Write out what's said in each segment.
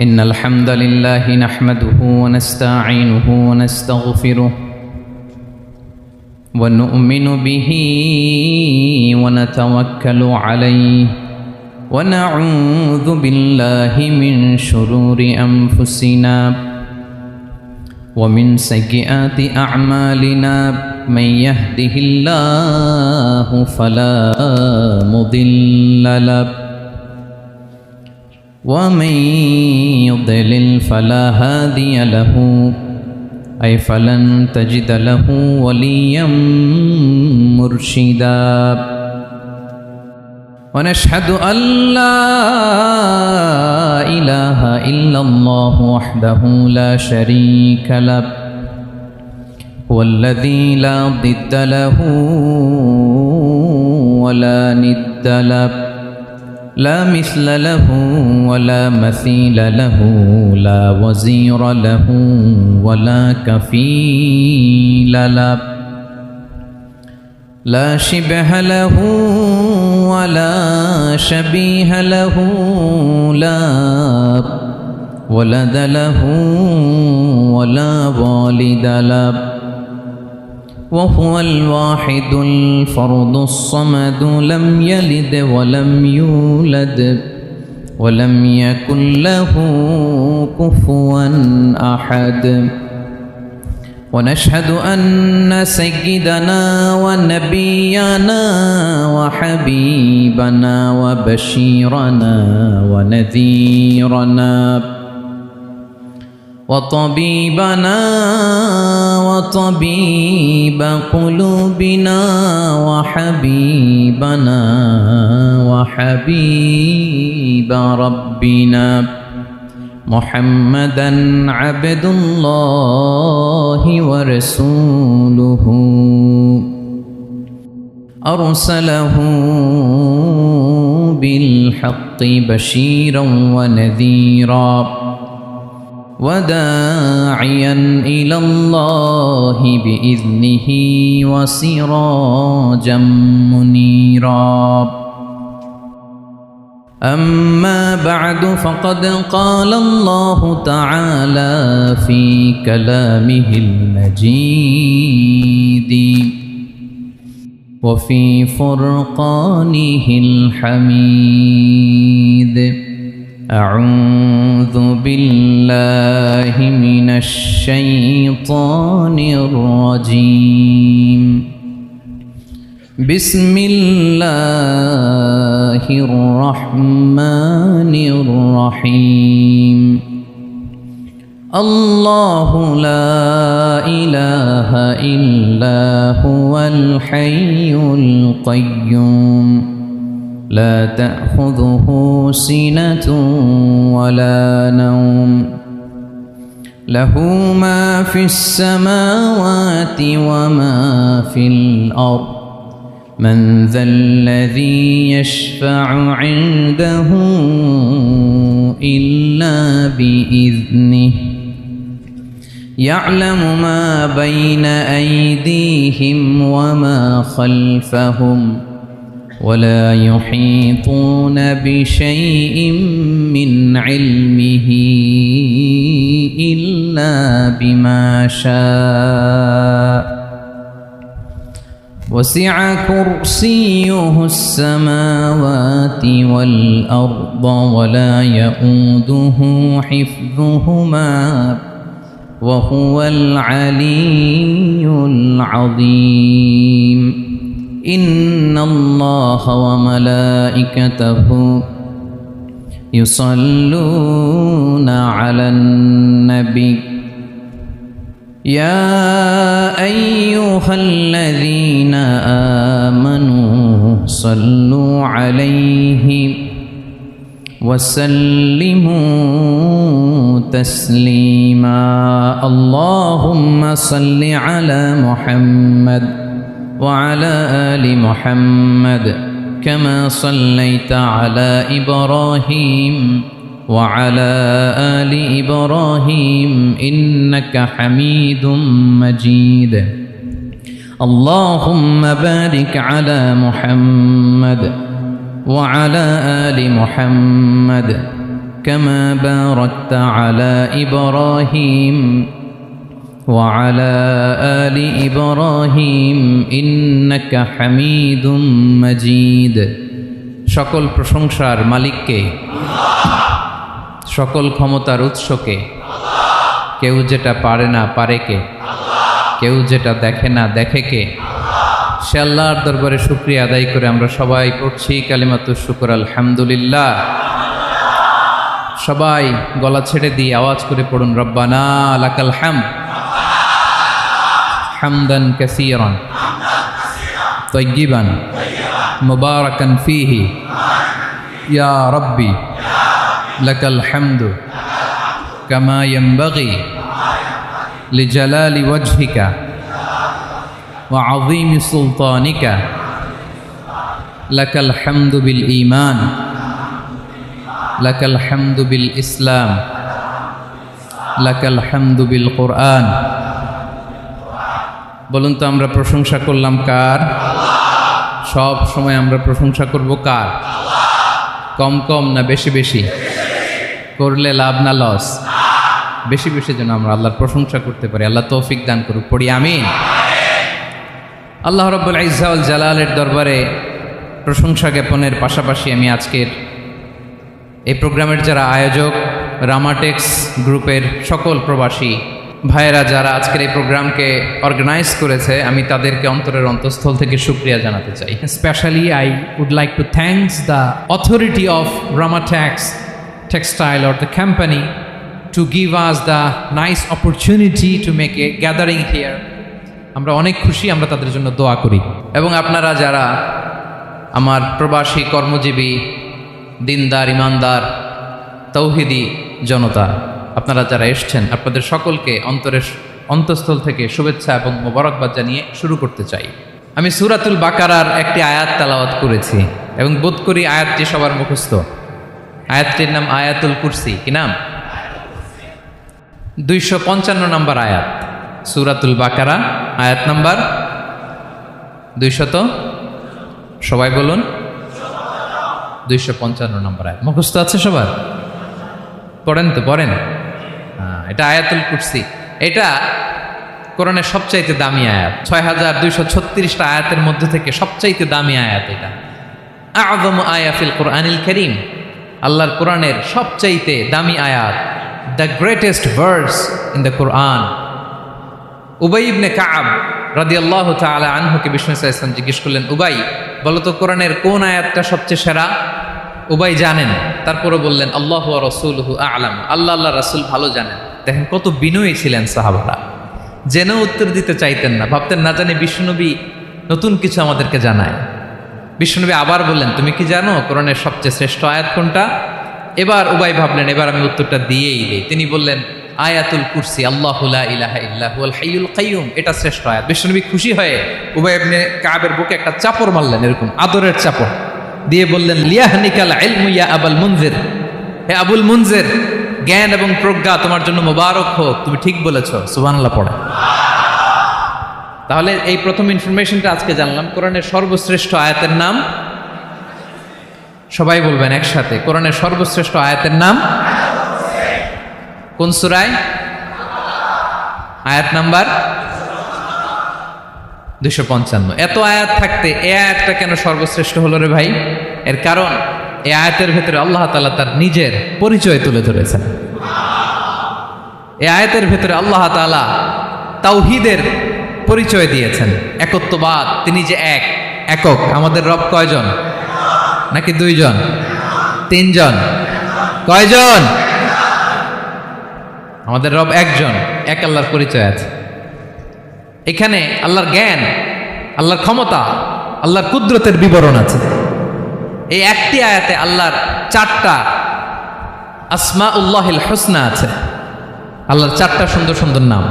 إن الحمد لله نحمده ونستعينه ونستغفره ونؤمن به ونتوكل عليه ونعوذ بالله من شرور أنفسنا ومن سيئات أعمالنا من يهده الله فلا مضل له ومن يضلل فلا هادي له أي فلن تجد له وليا مرشدا ونشهد أن لا إله إلا الله وحده لا شريك له هو الذي لا ضد له ولا ند له لا مثل له ولا مثيل له لا وزير له ولا كفيل له لا شبه له ولا شبيه له لا ولد له ولا والد له وهو الواحد الفرد الصمد لم يلد ولم يولد ولم يكن له كفوا أحد ونشهد أن سيدنا ونبينا وحبيبنا وبشيرنا ونذيرنا وطبيبنا وطبيب قلوبنا وحبيبنا وحبيب ربنا محمدا عبد الله ورسوله أرسله بالحق بشيرا ونذيرا وداعيا إلى الله بإذنه وسراجا منيرا أما بعد فقد قال الله تعالى في كلامه المجيد وفي فرقانه الحميد أعوذ بالله من الشيطان الرجيم بسم الله الرحمن الرحيم الله لا إله إلا هو الحي القيوم لا تأخذه سنة ولا نوم له ما في السماوات وما في الأرض من ذا الذي يشفع عنده إلا بإذنه يعلم ما بين أيديهم وما خلفهم ولا يحيطون بشيء من علمه إلا بما شاء وسع كرسيه السماوات والأرض ولا يؤوده حفظهما وهو العلي العظيم إن الله وملائكته يصلون على النبي يا أيها الذين آمنوا صلوا عليه وسلموا تسليما اللهم صل على محمد وعلى آل محمد كما صليت على إبراهيم وعلى آل إبراهيم إنك حميد مجيد اللهم بارك على محمد وعلى آل محمد كما باركت على إبراهيم وعلى آل إبراهيم إنك حميد مجيد সকল প্রশংসার মালিককে, সকল ক্ষমতার উৎসকে, কেউ যেটা পারে না পারে কে, কেউ যেটা দেখে না দেখে কে, সে আল্লাহর দরবারে শুকরিয়া আদায় করে আমরা সবাই পড়ছি কালিমাতুশ শুকর আলহামদুলিল্লাহ। সবাই গলা ছেড়ে দিয়ে আওয়াজ করে পড়ুন রব্বানা লাকাল হামদ হামদান কাসীরান তাইয়িবান মুবারাকান ফীহি ইয়া রাব্বি লাকাল হামদু কামা ইয়ানবাগি লিজালালি ওয়াজহিকা ওয়া আযীমি সুলতানিকা লাকাল হামদু বিল ঈমান লাকাল হামদু বিল ইসলাম লাকাল হামদু বিল কুরআন। বলুন তো আমরা প্রশংসা করলাম কার? সব সময় আমরা প্রশংসা করব কার? কম কম না বেশি বেশি? করলে লাভ না লস? বেশি বেশি যেন আমরা আল্লাহর প্রশংসা করতে পারি। আল্লাহ তৌফিক দান করুক, পড়ি আমিন। আল্লাহ রাব্বুল ইজ্জা ওয়াল জালালের দরবারে প্রশংসা জ্ঞাপনের পাশাপাশি আমি আজকের এই প্রোগ্রামের যারা আয়োজক, রামাটেক্স গ্রুপের সকল প্রবাসী ভাইয়েরা যারা আজকের এই প্রোগ্রামকে অর্গানাইজ করেছে, আমি তাদেরকে অন্তরের অন্তঃস্থল থেকে শুকরিয়া জানাতে চাই। Specially I would like to thanks the authority of Ramatex textile or the company to give us the nice opportunity to make a gathering here. আমরা অনেক খুশি, আমরা তাদের জন্য দোয়া করি। এবং আপনারা যারা আমার প্রবাসী কর্মজীবী দিনদার ইমানদার তৌহিদি জনতা, আপনারা যারা এসছেন, আপনাদের সকলকে অন্তরের অন্তঃস্থল থেকে শুভেচ্ছা এবং মোবারকবাদ জানিয়ে শুরু করতে চাই। আমি সূরাতুল বাকারার একটি আয়াত তেলাওয়াত করেছি এবং বোধ করি আয়াতটি সবার মুখস্থ। আয়াতটির নাম আয়াতুল কুরসি। কি নাম? 255 নম্বর আয়াত, সূরাতুল বাকারা, আয়াত নাম্বার 200। সবাই বলুন 255 নম্বর আয়াত। মুখস্থ আছে সবার? পড়েন তো, পড়েন। এটা আয়াতুল কুরসি। এটা কোরআনের সবচাইতে দামি আয়াত। 6236টা আয়াতের মধ্যে থেকে সবচাইতে দামি আয়াত এটা। আযম আয়া ফিল কোরআনিল কারীম, আল্লাহর কোরআনের সবচাইতে দামি আয়াত, the greatest verse in the Quran. Ubayy ibn Ka'b রাদিয়াল্লাহু তাআলা আনহুকে বিষ্ণু সাল্লাল্লাহু আলাইহি ওয়াসাল্লাম জিজ্ঞেস করলেন, উবাই বলো তো কোরআনের কোন আয়াতটা সবচেয়ে সেরা? উবাই জানেন, তারপরে বললেন আল্লাহু ওয়া রাসূলুহু আ'লাম, আল্লাহ আল্লাহ রাসূল ভালো জানেন। দেখেন কত বিনয়ী ছিলেন সাহাবারা, জেনেও উত্তর দিতে চাইতেন না, ভাবতেন না জানি বিষ্ণুনবী নতুন কিছু আমাদেরকে জানায়। বিষ্ণুনবী আবার বললেন, তুমি কি জানো কোরআনের সবচেয়ে শ্রেষ্ঠ আয়াত কোনটা? এবার উবাই ভাবলেন এবার আমি উত্তরটা দিয়েই দিই। তিনি বললেন আয়াতুল কুরসি, আল্লাহু লা ইলাহা ইল্লা হুয়াল হাইয়ুল কাইয়ুম, এটা শ্রেষ্ঠ আয়াত। বিষ্ণুনবী খুশি হয়ে উবাই ইবনে কাবের বুকে একটা চাপড় মারলেন, এরকম আদরের চাপড় দিয়ে বললেন, লিয়াহনিকাল ইলমু ইয়া আবুল মুনজির, হে আবুল মুনজির, জ্ঞান এবং প্রজ্ঞা তোমার জন্য মোবারক হোক, তুমি ঠিক বলেছ। সুবহানাল্লাহ পড়ে। তাহলে এই প্রথম ইনফরমেশনটা আজকে জানলাম, কোরআনের সর্বশ্রেষ্ঠ আয়াতের নাম, সবাই বলবেন একসাথে, কোরআনের সর্বশ্রেষ্ঠ আয়াতের নাম কোন সূরায়? আয়াত নাম্বার 255। এত আয়াত থাকতে এই আয়াতটা কেন সর্বশ্রেষ্ঠ হলো রে ভাই? এর কারণ এই আয়াতের ভেতরে আল্লাহ তাআলা তার নিজের পরিচয় তুলে ধরেছেন। এই আয়াতের ভেতরে আল্লাহ তাআলা তাওহীদের পরিচয় দিয়েছেন, একত্ববাদ, তিনি যে এক, একক। আমাদের রব কয়জন? নাকি দুইজন, তিনজন? কয়জন? আমাদের রব একজন, এক আল্লাহর পরিচয় আছে। এখানে আল্লাহর জ্ঞান, আল্লাহর ক্ষমতা, আল্লাহর কুদরতের বিবরণ আছে। এই একটি আয়াতে আল্লাহর 4টা আসমাউল্লাহিল হুসনা আছে। আল্লাহর 4টা সুন্দর সুন্দর নাম,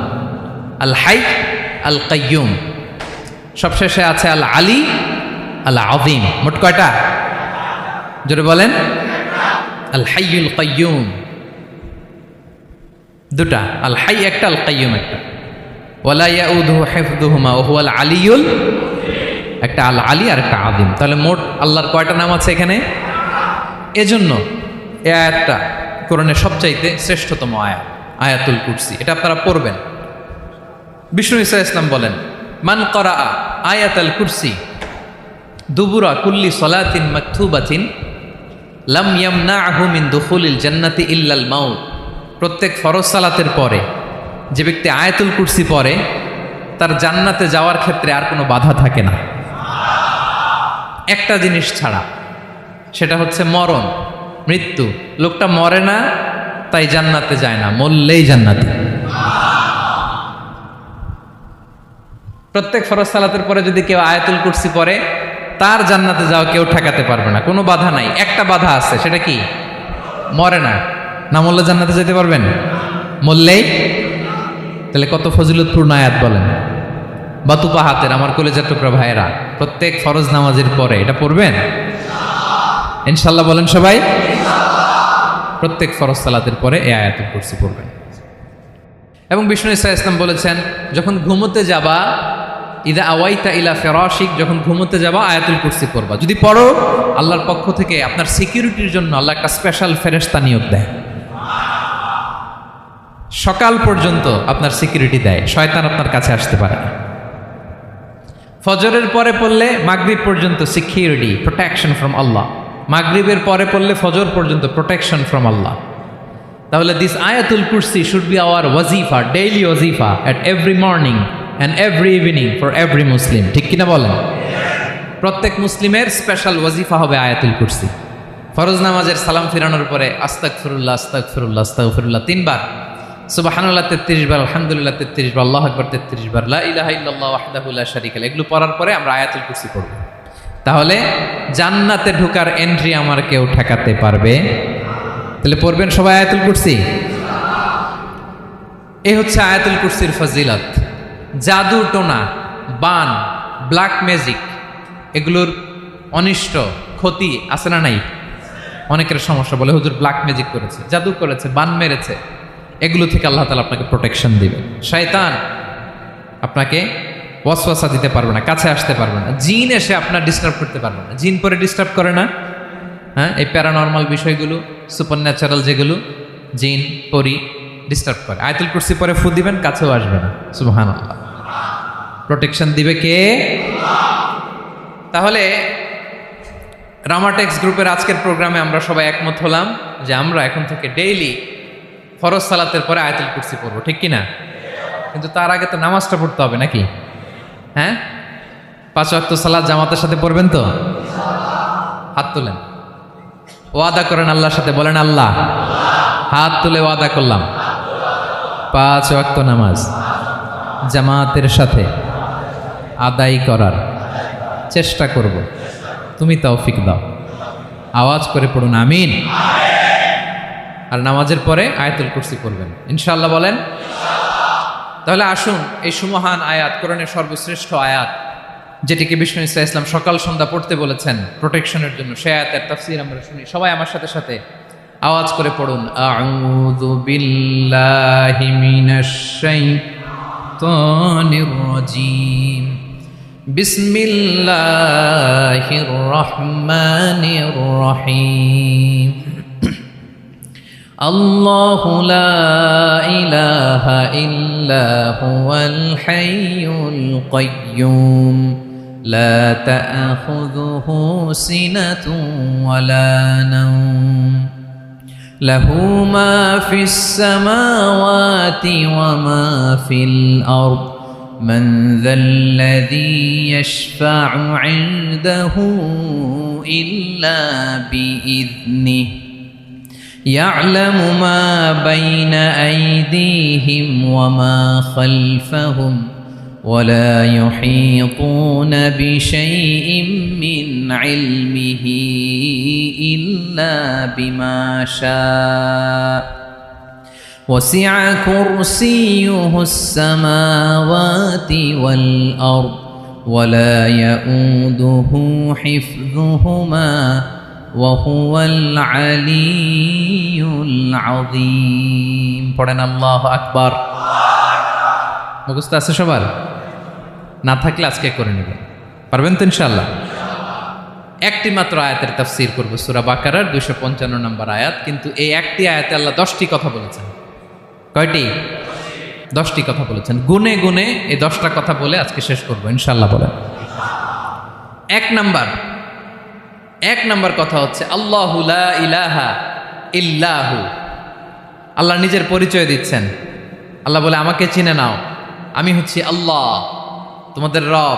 আল হাই, আল কাইয়ুম, সবশেষে আছে আল আলী, আল আযীম। মোট কয়টা? জোরে বলেন। আল হাইয়ুল কাইয়ুম 2টা, আল হাই একটা, আল কাইয়ুম একটা। ওয়ালা ইয়াউদুহু হিফযুহুমা ওয়া হুয়াল আলিয়ুল একটা আল আলী আর একটা আদিম। তাহলে মোট আল্লাহর কয়টা নাম আছে এখানে? এজন্য এই আয়াতটা কোরআনের সবচাইতে শ্রেষ্ঠতম আয়াত, আয়াতুল কুরসি। এটা আপনারা পড়বেন। বিষ্ণু ঈসা ইসলাম বলেন, মান করাআ আয়াতুল কুরসি দুবুরা কুল্লি সলাতিন মাকতুবাতিন লাম ইয়ামনাহু মিন দুখুলিল জান্নাতি ইল্লাল মাউত। প্রত্যেক ফরজ সালাতের পরে যে ব্যক্তি আয়াতুল কুরসি পড়ে তার জান্নাতে যাওয়ার ক্ষেত্রে আর কোনো বাধা থাকে না, একটা জিনিস ছাড়া, সেটা হচ্ছে মরণ, মৃত্যু। লোকটা মরে না তাই জান্নাতে যায় না, মরলেই জান্নাতে। প্রত্যেক ফরজ সালাতের পরে যদি কেউ আয়াতুল কুরসি পড়ে তার জান্নাতে যাওয়া কেউ ঠেকাতে পারবে না, কোনো বাধা নাই। একটা বাধা আছে, সেটা কি? মরে না। না মরলে জান্নাতে যেতে পারবেন? মরলেই। তাহলে কত ফজিলতপূর্ণ আয়াত বলেন। বাতুপা হাতের আমার কলেজের টুকরা ভাইয়েরা, প্রত্যেক ফরজ নামাজের পরে এটা পড়বেন ইনশাল্লাহ। বলেন সবাই, প্রত্যেক ফরজ সালাতের পরে এই আয়াতুল কুরসি পড়বেন। এবং বিষ্ণু ঈসা ইসলাম বলেছেন, যখন ঘুমোতে যাবা, ইদা আওয়াইতা ইলা ফিরাশিক, যখন ঘুমোতে যাবা আয়াতুল কুরসি পড়বা। যদি পড়ো, আল্লাহর পক্ষ থেকে আপনার সিকিউরিটির জন্য আল্লাহ একটা স্পেশাল ফেরেশতা নিয়োগ দেয়। সকাল পর্যন্ত আপনার সিকিউরিটি দেয়, শয়তান আপনার কাছে আসতে পারে না। ফজরের পরে পড়লে মাগরিব পর্যন্ত সিকিউরিটি, প্রোটেকশন ফ্রম আল্লাহ। মাগরিবের পরে পড়লে ফজর পর্যন্ত প্রোটেকশন ফ্রম আল্লাহ। তাহলে দিস আয়াতুল কুরসি শুড বি আওয়ার ওয়াজিফা, ডেইলি ওয়াজিফা at every morning and every evening for every Muslim. ঠিক কিনা বলেন? প্রত্যেক মুসলিমের স্পেশাল ওয়াজিফা হবে আয়াতুল কুরসি। ফরজ নামাজের সালাম ফিরানোর পরে আস্তাগফিরুল্লাহ আস্তাগফিরুল্লাহ আস্তাগফিরুল্লাহ 3 বার, সুবহানাল্লাহ 33 বার, আলহামদুলিল্লাহ 33 বার, আল্লাহু আকবার 33 বার, লা ইলাহা ইল্লাল্লাহু ওয়াহদাহু লা শারীকা লাহু, এগুলো পড়ার পরে আমরা আয়াতুল কুরসি পড়ব। তাহলে জান্নাতে ঢোকার এন্ট্রি আমার কেউ ঠেকাতে পারবে। তাহলে পড়বেন সবাই আয়াতুল কুরসি। এই হচ্ছে আয়াতুল কুরসির ফজিলত। জাদু টোনা, বান, ব্ল্যাক ম্যাজিক, এগুলোর অনিষ্ট ক্ষতি আছে না নাই? অনেকের সমস্যা, বলে হুজুর ব্ল্যাক ম্যাজিক করেছে, জাদু করেছে, বান মেরেছে। এগুলো থেকে আল্লাহ তাআলা আপনাকে প্রোটেকশন দিবে। শয়তান আপনাকে ওয়াসওয়াসা দিতে পারবে না, কাছে আসতে পারবে না। জিন এসে আপনার ডিস্টার্ব করতে পারবে না। জিন পরে ডিস্টার্ব করে না? হ্যাঁ, এই প্যারানর্মাল বিষয়গুলো, সুপার ন্যাচারাল যেগুলো, জিন পরি ডিস্টার্ব করে। আয়াতুল কুরসি পরে ফু দিবেন, কাছেও আসবে না। সুবহানাল্লাহ। প্রোটেকশন দিবে কে? তাহলে রামাটেক্স গ্রুপের আজকের প্রোগ্রামে আমরা সবাই একমত হলাম যে আমরা এখন থেকে ডেইলি ফরজ সালাতের পরে আয়াতুল কুরসি পড়বো, ঠিক কিনা? কিন্তু তার আগে তো নামাজটা পড়তে হবে নাকি? হ্যাঁ, 5 ওয়াক্ত সালাত জামাতের সাথে পড়বেন তো? হাত তোলেন, ওয়াদা করেন আল্লাহর সাথে, বলেন আল্লাহ, হাত তুলে ওয়াদা করলাম 5 ওয়াক্ত নামাজ জামাতের সাথে আদায় করার চেষ্টা করব, তুমি তৌফিক দাও। আওয়াজ করে পড়ুন আমিন। আর নামাজের পরে আয়াতুল কুরসি পড়বেন ইনশাআল্লাহ, বলেন। তাহলে আসুন এই সুমহান আয়াত, কোরআনের সর্বশ্রেষ্ঠ আয়াত, যেটিকে বিষ্ণু ঈসা ইসলাম সকাল সন্ধ্যা পড়তে বলেছেন প্রোটেকশনের জন্য, সে আয়াতের তাফসীর আমরা শুনি। সবাই আমার সাথে সাথে আওয়াজ করে পড়ুন, আউযু বিল্লাহি মিনাশ শাইতানির রাজীম, বিসমিল্লাহির রহমানির রহিম। আল্লাহু লা ইলাহা ইল্লা হুয়াল হাইয়ুল কাইয়্যুম লা তা'খুযুহু সিনাতুন ওয়ালা নাওম লাহু মা ফিস সামাওয়াতি ওয়া মা ফিল আরদ মান যাল্লাযী ইয়াশফা'ু 'ইনদাহু ইল্লা বিইذনিহি يعلم ما بين أيديهم وما خلفهم ولا يحيطون بشيء من علمه إلا بما شاء وسع كرسيه السماوات والأرض ولا يؤوده حفظهما وهو العلي العظيم। পড়েন আল্লাহু আকবার। মুখস্থ আছে সবার? না থাকলে আজকে করে নেবেন। পারবেন তো ইনশাআল্লাহ? একটি মাত্র আয়াতের তাফসীর করব, সূরা বাকারার 255 নম্বর আয়াত। কিন্তু এই একটি আয়াতে আল্লাহ 10টি কথা বলেছেন। কয়টি? 10টি কথা বলেছেন। গুনে গুনে এই 10টা কথা বলে আজকে শেষ করব ইনশাআল্লাহ। বলেন। এক নাম্বার কথা হচ্ছে আল্লাহু লা ইলাহা ইল্লাহু। আল্লাহ নিজের পরিচয় দিচ্ছেন। আল্লাহ বলে, আমাকে চিনে নাও, আমি হচ্ছি আল্লাহ, তোমাদের রব।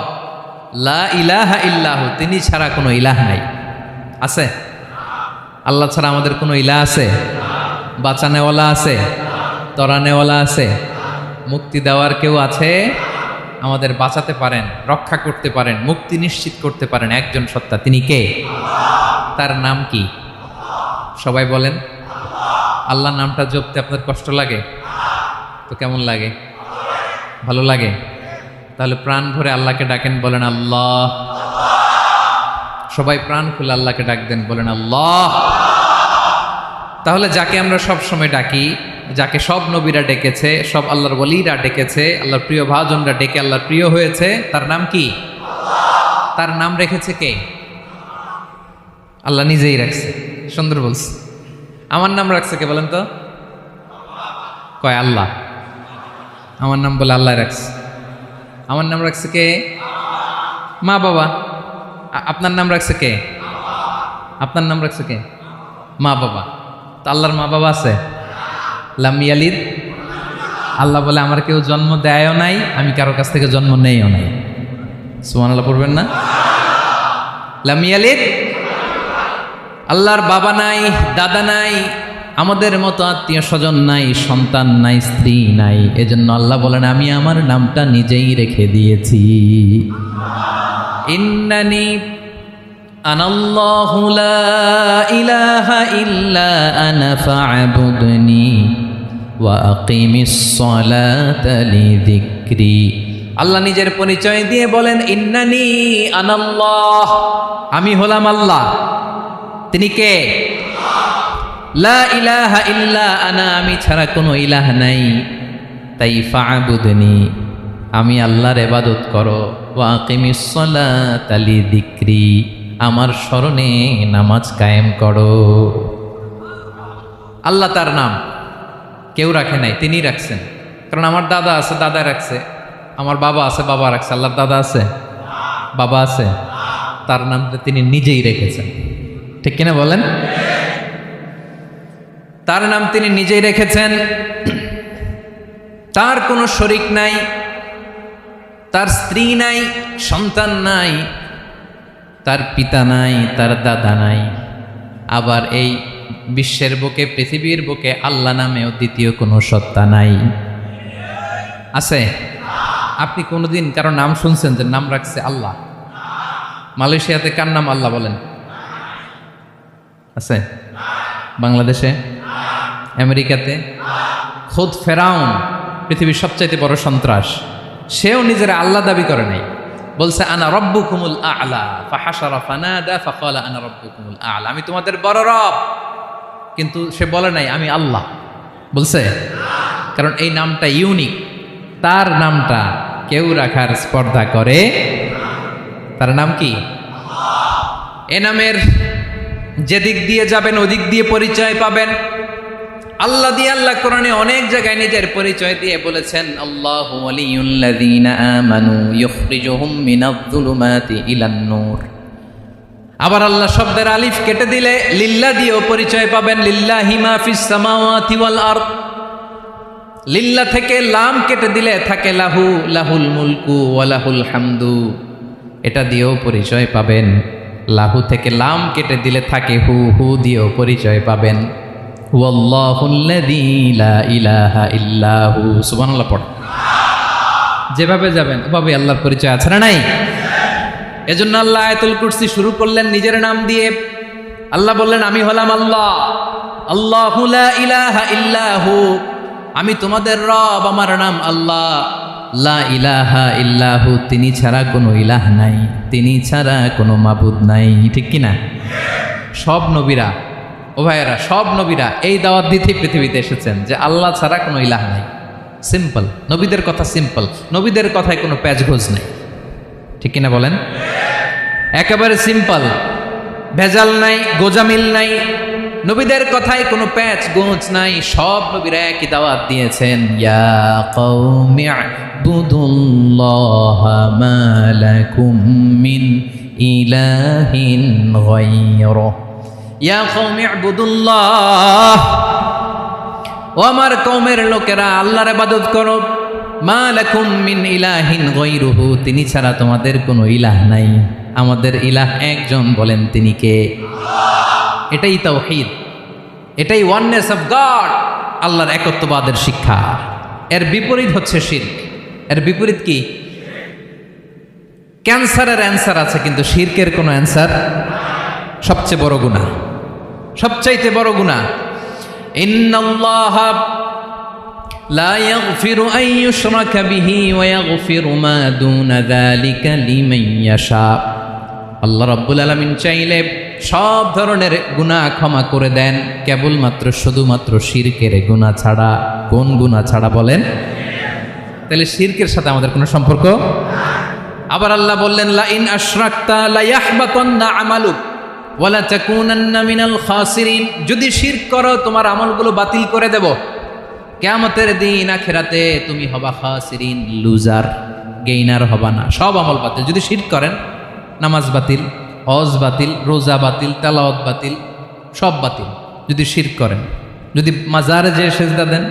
লা ইলাহা ইল্লাহু, তিনি ছাড়া কোনো ইলাহ নাই। আছে? আল্লাহ ছাড়া আমাদের কোনো ইলাহ আছে? বাঁচানেওয়ালা আছে? তরানেওয়ালা আছে? মুক্তি দেওয়ার কেউ আছে? আমাদের বাঁচাতে পারেন, রক্ষা করতে পারেন, মুক্তি নিশ্চিত করতে পারেন একজন সত্তা। তিনি কে? তার নাম কি? সবাই বলেন। আল্লাহ নামটা জপতে আপনার কষ্ট লাগে? তো কেমন লাগে? ভালো লাগে? তাহলে প্রাণ ভরে আল্লাহকে ডাকেন, বলেন আল্লাহ। সবাই প্রাণ খুলে আল্লাহকে ডাক দেন, বলেন আল্লাহ। তাহলে যাকে আমরা সব সময় ডাকি, যাকে সব নবীরা ডেকেছে, সব আল্লাহর ওলীরা ডেকেছে, আল্লাহর প্রিয় ভাজনরা ডেকে আল্লাহর প্রিয় হয়েছে, তার নাম কি? তার নাম রেখেছে কে? আল্লাহ নিজেই রাখছে। সুন্দর বলছে। আমার নাম রাখছে কে বলেন তো? কয় আল্লাহ। আমার নাম বলে আল্লাহ রাখছে। আমার নাম রাখছে কে? মা বাবা। আপনার নাম রাখছে কে? আপনার নাম রাখছে কে? মা বাবা। তো আল্লাহর মা বাবা আছে? লাম ইয়ালিদ। আল্লাহ বলে, আমার কেউ জন্ম দেয়ও নাই, আমি কারো কাছ থেকে জন্ম নেইও নাই। সুবহানাল্লাহ পড়বেন না? লাম ইয়ালিদ। আল্লাহর বাবা নাই, দাদা নাই, আমাদের মতো আত্মীয় স্বজন নাই, সন্তান নাই, স্ত্রী নাই। এজন্য আল্লাহ বলেন, আমি আমার নামটা নিজেই রেখে দিয়েছি। ইন্নানি আনাল্লাহু লা ইলাহা ইল্লা আনা ফা'বুদনি ওয়া আকিমিস সালাতা লিযিকরি। আল্লাহ নিজের পরিচয় দিয়ে বলেন, ইন্নানি আনাল্লাহ, আমি হলাম আল্লাহ। তিনি কে? লা ইলাহা ইল্লা আনা, আমি ছাড়া কোনো ইলাহ নাই। তাই ফা'বুদনি, আমি আল্লাহর ইবাদত করো। ওয়া আকিমিস সালাতা লিযিকরি, আমার স্মরণে নামাজ কায়েম করো। আল্লাহ তার নাম কেউ রাখে নাই, তিনি রাখছেন। কারণ আমার দাদা আছে, দাদা রাখছে। আমার বাবা আছে, বাবা রাখছে। আল্লাহর দাদা আছে? বাবা আছে? তার নামটা তিনি নিজেই রেখেছেন। ঠিক কিনা বলেন? তার নাম তিনি নিজেই রেখেছেন। তার কোনো শরীক নাই, তার স্ত্রী নাই, সন্তান নাই, তার পিতা নাই, তার দাদা নাই। আবার এই বিশ্বের বুকে, পৃথিবীর বুকে আল্লাহ নামেও দ্বিতীয় কোনো সত্তা নাই। আছে? আপনি কোনোদিন কারো নাম শুনছেন যে নাম রাখছে আল্লাহ? মালয়েশিয়াতে কার নাম আল্লাহ বলেন? আছে? বাংলাদেশে? আমেরিকাতে? খুদ ফেরাউন, পৃথিবীর সবচাইতে বড় সন্ত্রাস, সেও নিজের আল্লাহ দাবি করে নাই। বলছে আনা রব্বুকুমুল আ'লা, ফাহাশারা ফানাদা ফাকালা আনা রব্বুকুমুল আ'লা, আমি তোমাদের বড় রব। কিন্তু সে বলে নাই আমি আল্লাহ। বলছে? কারণ এই নামটা ইউনিক। তার নামটা কেউ রাখার স্পর্ধা করে। তার নাম কি? এ নামের যেদিক দিয়ে যাবেন ওদিক দিয়ে পরিচয় পাবেন। আল্লাহ দিয়ে আল্লাহ কোরআনে অনেক জায়গায় নিজের পরিচয় দিয়ে বলেছেন, আল্লাহু ওয়ালিয়ুল্লাযীনা আমানু ইউখরিজুহুম মিনায-যুলুমাতি ইলান-নূর। আবার আল্লাহ শব্দের আলিফ কেটে দিলে লিল্লাহ দিয়েও পরিচয় পাবেন। লিল্লাহি মা ফিস সামাওয়াতি ওয়াল আরদ। লিল্লাহ থেকে লাম কেটে দিলে থাকে লাহু, লাহুল মুলকু ওয়া লাহুল হামদু, এটা দিয়েও পরিচয় পাবেন। লাহু থেকে লাম কেটে দিলে থাকে হু, হু দিয়েও পরিচয় পাবেন। ওয়াল্লাহুল্লাযী লা ইলাহা ইল্লাহু। সুবহানাল্লাহ পড়। যেভাবে যাবেন ওভাবে আল্লাহর পরিচয় আছে না নাই? এজন্য আল্লাহ আয়াতুল কুরসি শুরু করলেন নিজের নাম দিয়ে। আল্লাহ বললেন, আমি হলাম আল্লাহ। আল্লাহু লা ইলাহা ইল্লাহু, আমি তোমাদের রব, আমার নাম আল্লাহ। লা ইলাহা ইল্লাহু, তিনি ছাড়া কোনো ইলাহ নাই, তিনি ছাড়া কোনো মাবুদ নাই। ঠিক কিনা? সব নবীরা, ও ভাইয়েরা, সব নবীরা এই দাওয়াত দিতে পৃথিবীতে এসেছেন যে আল্লাহ ছাড়া কোনো ইলাহ নাই। সিম্পল। নবীদের কথা সিম্পল, নবীদের কথায় কোনো প্যাচগোজ নাই। ঠিক কিনা বলেন? একেবারে সিম্পল, ভেজাল নাই, গোজামিল নাই, নবীদের কথায় কোনো প্যাচ গোঁচ নাই। সব নবীরা একই দাওয়াত দিয়েছেন, ইয়া কওমি ইবুদুল্লাহা মা লাকুম মিন ইলাহিন গায়রুহু, ইয়া কওমি ইবুদুল্লাহ, ও আমার কওমের লোকেরা আল্লাহর ইবাদত করো, মা লাকুম মিন ইলাহিন গায়রুহু, তিনি ছাড়া তোমাদের কোনো ইলাহ নাই, আমাদের ইলাহ একজন, বলেন তিনি কে? এটাই তাওহীদ, এটাই ওয়াননেস অফ গড, আল্লাহর একত্ববাদের শিক্ষা। এর বিপরীত হচ্ছে শিরক। এর বিপরীত কি? ক্যান্সারের অ্যান্সার আছে কিন্তু শিরকের কোনো অ্যান্সার। সবচেয়ে বড় গুনাহ, সবচাইতে বড় গুনাহ। ইন্নাল্লাহা লা ইয়াগফিরু আন ইউশরাকা বিহি ওয়া ইয়াগফিরু মা দুনা যালিকা লিমান ইয়াশা। আল্লাহ রাব্বুল আলামিন চাইলে সব ধরনের গুনাহ ক্ষমা করে দেন, কেবলমাত্র শুধুমাত্র শিরকের গুনাহ ছাড়া। কোন গুনাহ ছাড়া বলেন? তাহলে শিরকের সাথে আমাদের কোনো সম্পর্ক। আবার আল্লাহ বললেন, লা ইন আশরাকতা লা ইয়াহবাতান্না আমালুক ওয়া লা তাকুনান্না মিনাল খাসিরিন, যদি শিরক করো তোমার আমলগুলো বাতিল করে দেব, কিয়ামতের দিন আখিরাতে তুমি হবা খাসিরিন, লুজার, গেইনার হবা না, সব আমল বাতিল। যদি শিরক করেন, নামাজ বাতিল, হজ বাতিল, রোজা বাতিল, তেলাওয়াত বাতিল, সব বাতিল। যদি শিরক করেন, যদি মাজারে যেয়ে সেজদা দেন,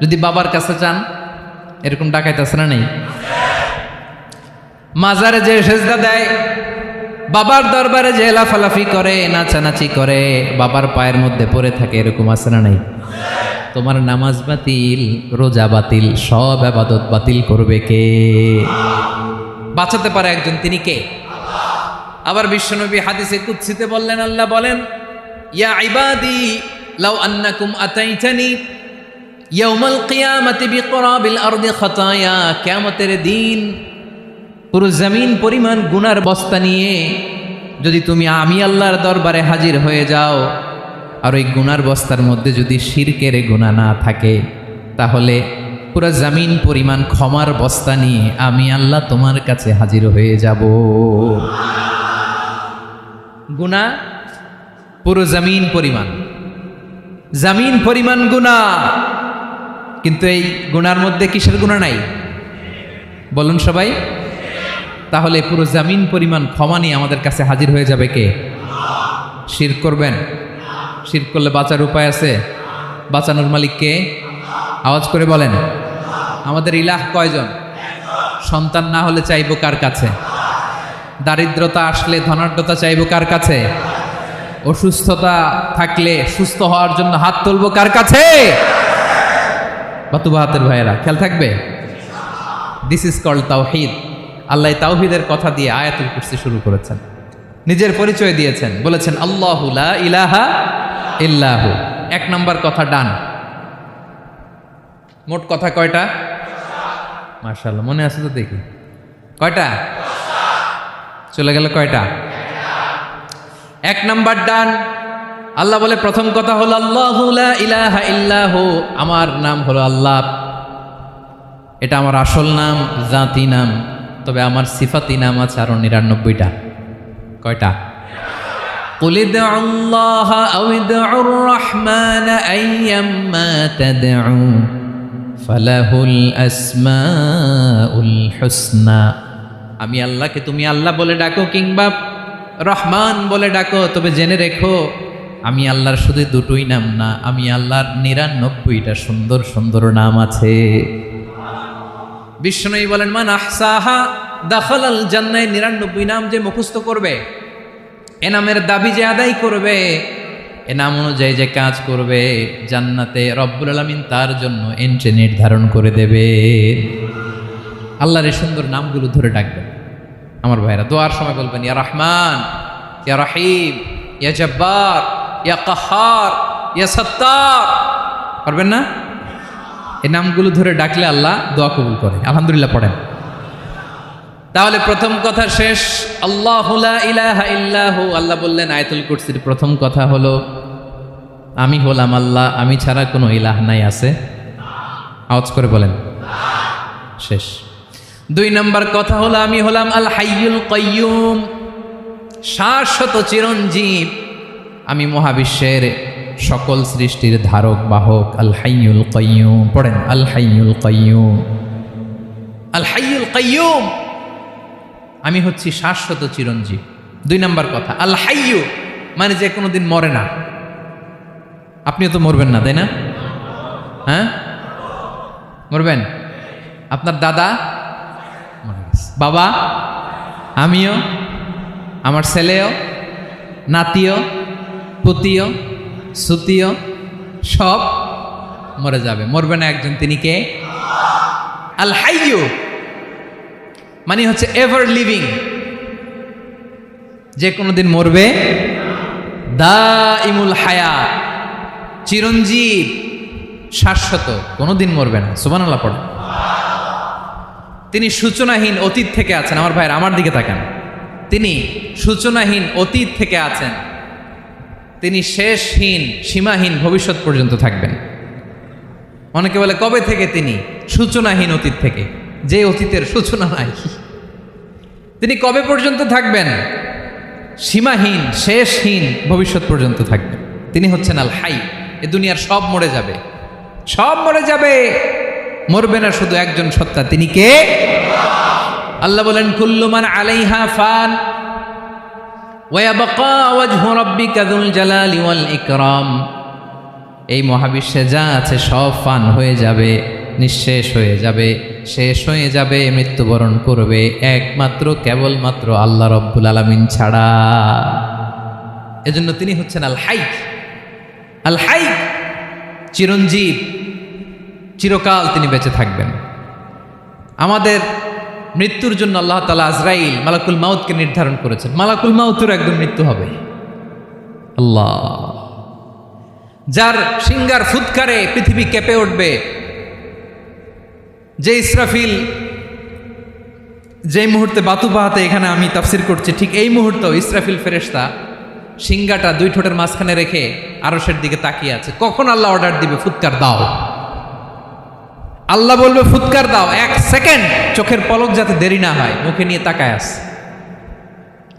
যদি বাবার কাছে চান, এরকম ডাকাইতে আছে না নেই? মাজারে যে সেজদা দেয়, বাবার দরবারে যে লাফালাফি করে, নাচানাচি করে, বাবার পায়ের মধ্যে পড়ে থাকে, এরকম আছে না নেই? তোমার নামাজ বাতিল, রোজা বাতিল, সব ইবাদত বাতিল করবে কে? বাঁচাতে পারে একজন, তিনি কে? আবার বিশ্বনবী হাদিসে কুদসিতে বললেন, আল্লাহ বলেন, ইয়া ইবাদি লাউ আন্নাকুম আতাইতানি ইয়াউমাল কিয়ামাতি বিকরাবিল আরদি খাতায়া, কিয়ামতের দিন পুরো জমিন পরিমাণ গুনার বস্তা নিয়ে যদি তুমি আমি আল্লাহর দরবারে হাজির হয়ে যাও, আর ওই গুনার বস্তার মধ্যে যদি শিরকের গুনাহ না থাকে, তাহলে পুরো জমিন পরিমাণ ক্ষমার বস্তা নিয়ে আমি আল্লাহ তোমার কাছে হাজির হয়ে যাব। গুনাহ পুরো জমিন পরিমাণ, জমিন পরিমাণ গুনাহ, কিন্তু এই গুনার মধ্যে কিসের গুনাহ নাই? বলুন সবাই। তাহলে পুরো জমিন পরিমাণ ক্ষমা নিয়ে আমাদের কাছে হাজির হয়ে যাবে কে? শিরক করবেন? শিরক করলে বাঁচার উপায় আছে? বাঁচানোর মালিক কে? আওয়াজ করে বলেন। আমাদের ইলাহ কয়জন? সন্তান না হলে চাইবো কার কাছে? দারিদ্রতা আসলে ধনাঢ্যতা চাইবো কার কাছে? অসুস্থতা থাকলে সুস্থ হওয়ার জন্য হাত তুলবো কার কাছে? বাতুবা হাতের ভাইয়েরা, খেয়াল থাকবে। দিস ইজ কল্ড তাওহীদ। আল্লাহ তাওহীদের কথা দিয়ে আয়াতুল কুরসি শুরু করেছেন, নিজের পরিচয় দিয়েছেন, বলেছেন আল্লাহু লা ইলাহা ইল্লাহু। এক নম্বর কথা ডান। মোট কথা কয়টা? মাশাআল্লাহ, মনে আছে তো দেখি। কয়টা? চলে গেল কয়টা? এক নম্বর ডান। আল্লাহ বলে প্রথম কথা হলো আল্লাহু লা ইলাহা ইল্লাহু, আমার নাম হলো আল্লাহ। এটা আমার আসল নাম, জাতি নাম। তবে আমার সিফাতি নাম আছে আরো ৯৯টা। কয়টা? কুল ইদউল্লাহা আও ইদউর রাহমান আইয়াম্মা তাদউ ফালাহুল আসমাউল হুসনা। আমি আল্লাহকে তুমি আল্লাহ বলে ডাকো কিংবা রহমান বলে ডাকো, তবে জেনে রেখো আমি আল্লাহর শুধু দুটোই নাম না, আমি আল্লাহর ৯৯টা সুন্দর সুন্দর নাম আছে। বিষ্ণু বলেন, মান আহসাহা দাখালাল জান্নাহ। ৯৯ নাম যে মুখস্থ করবে, এ নামের দাবি যে আদায় করবে, এ নাম অনুযায়ী যে কাজ করবে, জান্নাতে রব্বুল আলামিন তার জন্য এন্ট্রি নির্ধারণ করে দেবে। আল্লাহর এই সুন্দর নামগুলো ধরে ডাকবেন। আমার ভাইরা দোয়ার সময় বলবেন, ইয়া রহমান, ইয়া রহিম, ইয়া জব্বার, ইয়া কাহার, ইয়া সত্তার। পারবেন না? এই নামগুলো ধরে ডাকলে আল্লাহ দোয়া কবুল করে। আলহামদুলিল্লাহ পড়েন। তাহলে প্রথম কথা শেষ। আল্লাহু লা ইলাহা ইল্লাহু। আল্লাহ বললেন আয়াতুল কুরসির প্রথম কথা হলো আমি হলাম আল্লাহ, আমি ছাড়া কোনো ইলাহ নাই। আছে? আওয়াজ করে বলেন। শেষ। দুই নম্বর কথা হলো আমি হলাম আল হাইয়ুল কাইয়ুম, শাশ্বত চিরঞ্জীব। আমি মহাবিশ্বের সকল সৃষ্টির ধারক বাহক। আল হাইয়ুল কাইয়ুম পড়েন, আল হাইয়ুল কাইয়ুম, আল হাইয়ুল কাইয়ুম। আমি হচ্ছি শাশ্বত চিরঞ্জীব। দুই নম্বর কথা, আল হাইয়ু মানে যে কোনোদিন মরে না। আপনিও তো মরবেন না, তাই না? হ্যাঁ, মরবেন। আপনার দাদা, বাবা, আমিও, আমার ছেলেও, নাতিও, পুতিও, সুতিও সব মরে যাবে। মরবে না একজন, তিনি কে? আল হাইয়ু মানে হচ্ছে এভার লিভিং, যে কোনোদিন মরবে। দাইমুল হায়াত, চিরঞ্জীব, শাশ্বত, কোনোদিন মরবে না। সুবহানাল্লাহ পড়ে। তিনি সূচনাহীন অতীত থেকে আছেন। আমার ভাইয়ের আমার দিকে তাকান। তিনি সূচনাহীন অতীত থেকে আছেন। তিনি শেষহীন সীমাহীন ভবিষ্যৎ পর্যন্ত থাকবেন। অনেকে বলে কবে থেকে? তিনি সূচনাহীন অতীত থেকে, যে অতীতের সূচনা নাই। তিনি কবে পর্যন্ত থাকবেন? সীমাহীন শেষহীন ভবিষ্যৎ পর্যন্ত থাকবেন। তিনি হচ্ছেন আল হাই। এ দুনিয়ার সব মরে যাবে, সব মরে যাবে, মরবে না শুধু একজন সত্তা। তিনি কে? আল্লাহ বলেন কুল্লু মান আলাইহা ফান ওয়া ইয়াবকা ওয়াজহু রাব্বিকা যুল জালালি ওয়াল ইকরাম। এই মহাবিশ্বে যা আছে সব ফান হয়ে যাবে, নিঃশেষ হয়ে যাবে, শেষ হয়ে যাবে, মৃত্যুবরণ করবে, একমাত্র কেবলমাত্র আল্লাহ রব্বুল আলামিন ছাড়া। এজন্য তিনি হচ্ছেন আল হাই। আল হাই চিরঞ্জীব, চিরকাল তিনি বেঁচে থাকবেন। আমাদের মৃত্যুর জন্য আল্লাহ তাআলা আজরাইল মালাকুল মাউতকে নির্ধারণ করেছেন। মালাকুল মাউতের একদম মৃত্যু হবে। আল্লাহ, যার সিঙ্গার ফুৎকারে পৃথিবী কেঁপে উঠবে, যে ইসরাফিল যে মুহূর্তে বাতু পাহাতে এখানে আমি তাফসির করছি, ঠিক এই মুহূর্তেও ইসরাফিল ফেরেশতা সিঙ্গাটা দুই ঠোঁটের মাঝখানে রেখে আরশের দিকে তাকিয়ে আছে। কখন আল্লাহ অর্ডার দিবে ফুৎকার দাও, আল্লাহ বলবে ফুৎকার দাও, এক সেকেন্ড চোখের পলক যাতে দেরি না হয়, মুখে নিয়ে তাকায় আছে,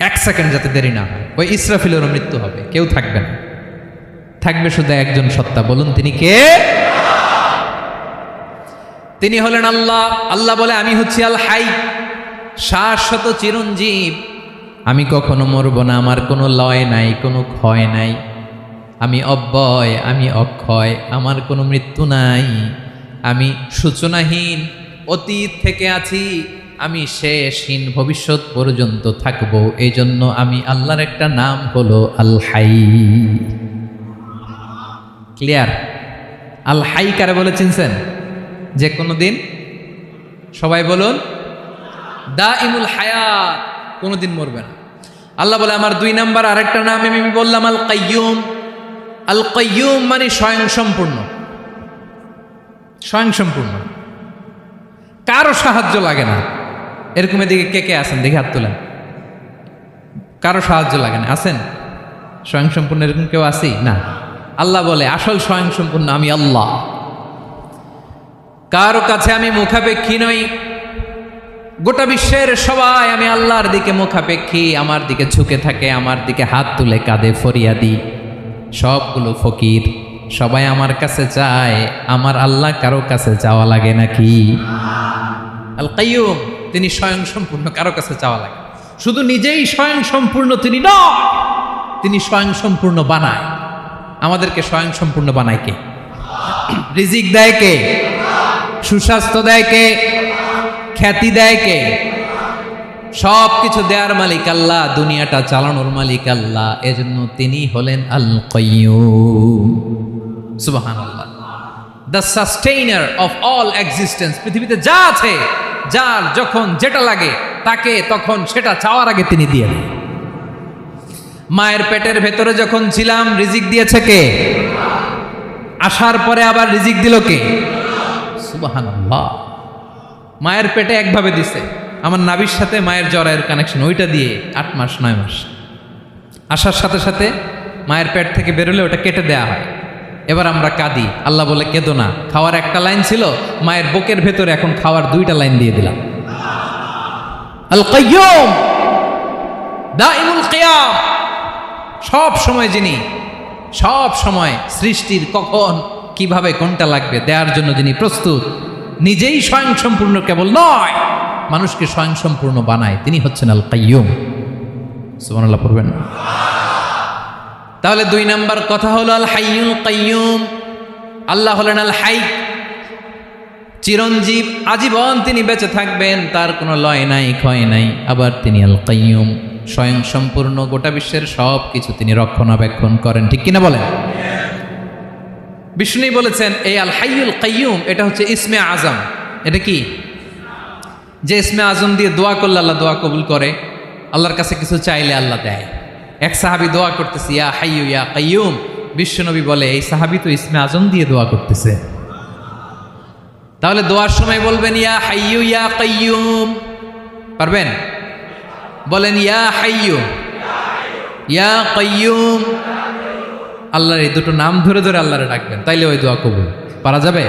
এক সেকেন্ড যাতে দেরি না হয়। ওই ইসরাফিলেরও মৃত্যু হবে, কেউ থাকবে না, থাকবে শুধু একজন সত্তা। বলুন তিনি কে? তিনি হলেন আল্লাহ। আল্লাহ বলে আমি হচ্ছি আল হাই, শাশ্বত চিরঞ্জীব। আমি কখনো মরব না, আমার কোনো লয় নাই, কোনো ক্ষয় নাই। আমি অব্যয়, আমি অক্ষয়, আমার কোনো মৃত্যু নাই। আমি সূচনাহীন অতীত থেকে আছি, আমি শেষহীন ভবিষ্যৎ পর্যন্ত থাকব। এই জন্য আমি আল্লাহর একটা নাম হলো আল হাই। ক্লিয়ার? আল হাই কারে বলে চিনছেন? যে কোনো দিন, সবাই বলুন, দাইমুল হায়াত, কোনোদিন মরবে না। আল্লাহ বলে আমার দুই নাম্বার আরেকটা নাম আমি বললাম আল কাইয়ুম। আল কাইয়ুম মানে স্বয়ং সম্পূর্ণ, স্বয়ং সম্পূর্ণ, কারো সাহায্য লাগে না। এরকম এদিকে কে কে আছেন দেখে হাত তোলেন। কারো সাহায্য লাগে না, আছেন? স্বয়ং সম্পূর্ণ এরকম কেউ আছি না? আল্লাহ বলে আসল স্বয়ং সম্পূর্ণ আমি আল্লাহ। কারো কাছে আমি মুখাপেক্ষী নই। গোটা বিশ্বের সবাই আমি আল্লাহর দিকে মুখাপেক্ষী, আমার দিকে ঝুঁকে থাকে, আমার দিকে হাত তুলে কাঁদে ফরিয়াদি। সবগুলো ফকির, সবাই আমার কাছে চায়। আমার আল্লাহ কারো কাছে চাওয়া লাগে নাকি? আল কাইয়ুম তিনি স্বয়ং সম্পূর্ণ, কারো কাছে চাওয়া লাগে। শুধু নিজেই স্বয়ং সম্পূর্ণ তিনি নয়, তিনি স্বয়ং সম্পূর্ণ বানায়। আমাদেরকে স্বয়ং সম্পূর্ণ বানায় কে? রিজিক দেয় কে? সুস্বাস্থ্য দেয় কে? খ্যাতি দেয় কে? সব কিছু দেওয়ার মালিক আল্লাহ, দুনিয়াটা চালানোর মালিক আল্লাহ। এজন্য তিনি হলেন আল কাইয়ুম। সুবহানাল্লাহ। The sustainer of all existence. পৃথিবীতে যা আছে, যার যখন যেটা লাগে তাকে তখন সেটা চাওয়ার আগে তিনি দিয়ে দেন। মায়ের পেটের ভেতরে যখন ছিলাম রিজিক দিয়েছে কে? আসার পরে আবার রিজিক দিল কে? সুবহানাল্লাহ। মায়ের পেটে একভাবে দিছে, আমার নাভির সাথে মায়ের জরায়ুর কানেকশন, ওইটা দিয়ে 8 মাস 9 মাস। আসার সাথে সাথে মায়ের পেট থেকে বেরোলে ওটা কেটে দেয়া হয়। এবার আমরা কাঁদি, আল্লাহ বলে কেঁদো না, খাওয়ার একটা লাইন ছিল, মায়ের বুকের ভেতরে এখন খাওয়ার 2টা লাইন দিয়ে দিলাম। আল কাইয়ুম, দাইমুল কিয়াম, সব সময় যিনি, সব সময় সৃষ্টির কখন কিভাবে কোনটা লাগবে দেওয়ার জন্য যিনি প্রস্তুত, নিজেই স্বয়ংসম্পূর্ণ কেবল নয়, মানুষকে স্বয়ংসম্পূর্ণ বানায়, তিনি হচ্ছেন আল কাইয়ুম। সুবহানাল্লাহ পড়বেন না? তাহলে 2 নাম্বার কথা হলো আল হাইয়ুল কাইয়ুম। আল্লাহ হলেন আল হাই, চিরঞ্জীব, আজীবন তিনি বেঁচে থাকবেন, তার কোনো লয় নাই, ক্ষয় নাই। আবার তিনি আল কাইয়ুম, স্বয়ংসম্পূর্ণ, গোটা বিশ্বের সব কিছু তিনি রক্ষণাবেক্ষণ করেন। ঠিক কিনা বলেন? বিষ্ণু বলেছেন এই আল হাইয়ুল কাইয়ুম এটা হচ্ছে ইসমে আজম। এটা কি? যে ইসমে আজম দিয়ে দোয়া করলে আল্লাহ দোয়া কবুল করে, আল্লাহর কাছে কিছু চাইলে আল্লাহ দেয়। এক সাহাবী দোয়া করতেছে ইয়া হাইয়ু ইয়া কাইয়ুম, বিশ্বনবী বলে এই সাহাবী তো ইসমে আজম দিয়ে দোয়া করতেছে। তাহলে দোয়ার সময় বলবেন ইয়া হাইয়ু ইয়া কাইয়ুম, পারবেন? বলেন ইয়া হাইয়ু ইয়া কাইয়ুম। আল্লাহর এই দুটো নাম ধরে ধরে আল্লাহরে ডাকবেন, তাইলে ওই দোয়া কবুল। পারা যাবে?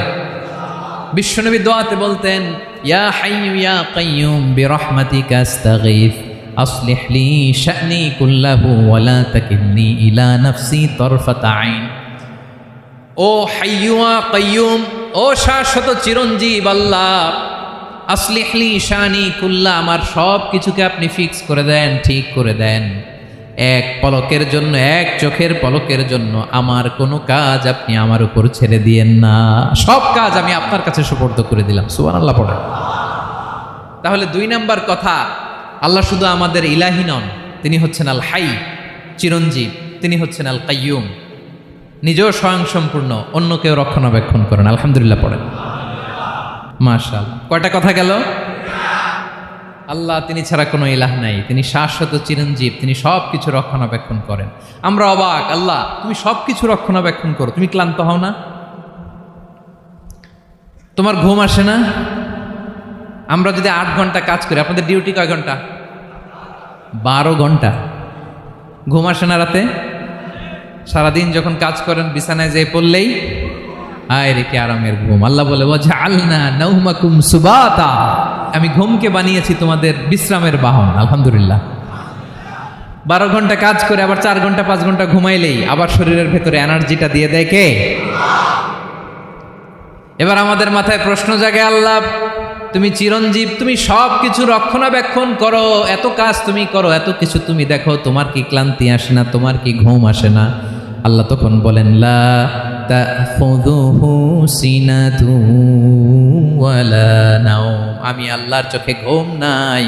বিশ্বনবী দোয়াতে বলতেন ইয়া হাইয়ু ইয়া কাইয়ুম বিরহমাতিকা আস্তাগীথ আসলিহ লি শা'নি কুল্লাহু ওয়া লা তাকিলনি ইলা নাফসি তারফাতা আইন। ও হাইয়ু ইয়া কাইয়ুম, ও শাশ্বত চিরঞ্জীব আল্লাহ, আসলিহ লি শা'নি কুল্লা, আমার সব কিছুকে আপনি ফিক্স করে দেন, ঠিক করে দেন। এক পলকের জন্য, এক চোখের পলকের জন্য আমার কোনো কাজ আপনি আমার উপর ছেড়ে দিয়েন না, সব কাজ আমি আপনার কাছে সুপর্দ করে দিলাম। সুবহানাল্লাহ পড়ে। তাহলে 2 নাম্বার কথা, আল্লাহ শুধু আমাদের ইলাহি নন, তিনি হচ্ছেন আল হাই, চিরঞ্জীব, তিনি হচ্ছেন আল কাইয়ুম, নিজেও স্বয়ংসম্পূর্ণ, অন্যকেও রক্ষণাবেক্ষণ করেন। আলহামদুলিল্লাহ পড়েন। মাশাআল্লাহ। কয়টা কথা গেল? আল্লাহ তিনি ছাড়া কোনো ইলাহ নাই, তিনি শাশ্বত চিরঞ্জীব, তিনি সব কিছু রক্ষণাবেক্ষণ করেন। আমরা অবাক, আল্লাহ তুমি সব কিছু রক্ষণাবেক্ষণ করো, তুমি ক্লান্ত হও না? তোমার ঘুম আসে না? আমরা যদি 8 ঘন্টা কাজ করি, আপনাদের ডিউটি কয় ঘন্টা? 12 ঘন্টা। ঘুম আসে না রাতে? সারাদিন যখন কাজ করেন বিছানায় যেয়ে পড়লেই আয় রে কি আরামের ঘুম। আল্লাহ বলে ওয়াজআলনা নাওমাকুম সুবাতা, আমি ঘুমকে বানিয়েছি তোমাদের বিশ্রামের বাহন। আলহামদুলিল্লাহ। 12 ঘন্টা কাজ করে আবার 4 ঘন্টা 5 ঘন্টা ঘুমাইলেই আবার শরীরের ভেতরে এনার্জিটা দিয়ে দেয় কে? এবার আমাদের মাথায় প্রশ্ন জাগে, আল্লাহ তুমি চিরঞ্জীব, তুমি সব কিছু রক্ষণাবেক্ষণ করো, এত কাজ তুমি করো, এত কিছু তুমি দেখো, তোমার কি ক্লান্তি আসে না? তোমার কি ঘুম আসে না? আল্লাহ তখন বলেন লা তাখুযুহু সিনাতু ওয়ালা নাওম, আমি আল্লাহর চোখে ঘুম নাই,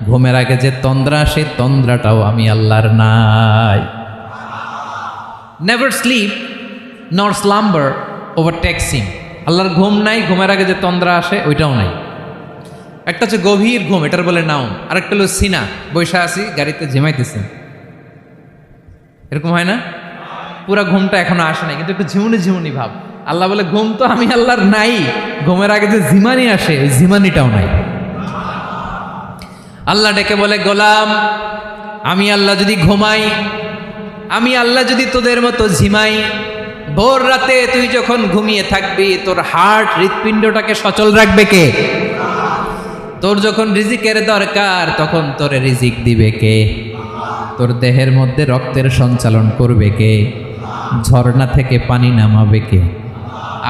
ঘুমের আগে যে তন্দ্রা, সে তন্দ্রাটাও আমি আল্লাহর নাই। নেভার স্লিপ নর স্লাম্বার ওভারটেকস হিম। আল্লাহর ঘুম নাই, ঘুমের আগে যে তন্দ্রা আসে ওইটাও নাই। একটা হচ্ছে গভীর ঘুম, এটার বলে নাওম, আর একটা হলো সিনা, বৈশা আছি গাড়িতে ঝিমাইতেছেন, এরকম হয় না? পুরা ঘুমটা এখনো আসে নাই, কিন্তু একটু ঝিমুনি ঝিমুনি ভাব। আল্লাহ বলে ঘুম তো আমি আল্লাহর নাই, ঘুমের আগে যে ঝিমানি আসে ওই ঝিমানিটাও নাই। আল্লাহ ডেকে বলে গোলাম, আমি আল্লাহ যদি ঘুমাই, আমি আল্লাহ যদি তোদের মতো ঝিমাই, ভোর রাতে তুই যখন ঘুমিয়ে থাকবি তোর হার্ট, হৃৎপিণ্ডটাকে সচল রাখবে কে? তোর যখন রিজিকের দরকার তখন তোর রিজিক দিবে কে? তোর দেহের মধ্যে রক্তের সঞ্চালন করবে কে? ঝর্ণা থেকে পানি নামাবে কে?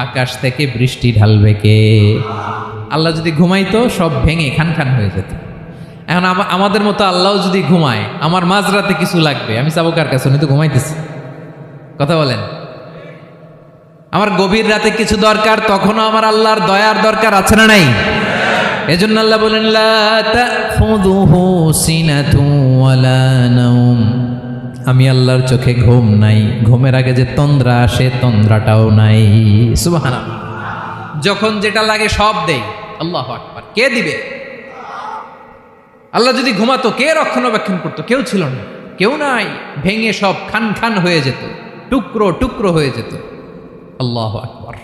আকাশ থেকে বৃষ্টি ঢালবে কে? আল্লাহ যদি ঘুমাইতো সব ভেঙে খান খান হয়ে যেত। এখন আমাদের মতো আল্লাহ যদি ঘুমায়, আমার মাঝরাতে কিছু লাগবে, আমি যাবো কার কাছে? উনি তো ঘুমাইতেছি। কথা বলেন। আমার গভীর রাতে কিছু দরকার, তখনও আমার আল্লাহর দয়ার দরকার আছে না নাই? এজন্য আল্লাহ বলেন লা তাখুযুহু সিনাতু ওয়ালা নাওম, আমি আল্লাহর চোখে ঘুম নাই, ঘুমের আগে যে তন্দ্রা আসে তন্দ্রাটাও নাই। সুবহানাল্লাহ। যখন যেটা লাগে সব দেই। আল্লাহু আকবার। কে দিবে? আল্লাহ যদি ঘুমাতো কে রক্ষণাবেক্ষণ করতো? কেউ ছিল না, কেউ নাই, ভেঙে সব খান খান হয়ে যেত, টুকরো টুকরো হয়ে যেত। আল্লাহু আকবার।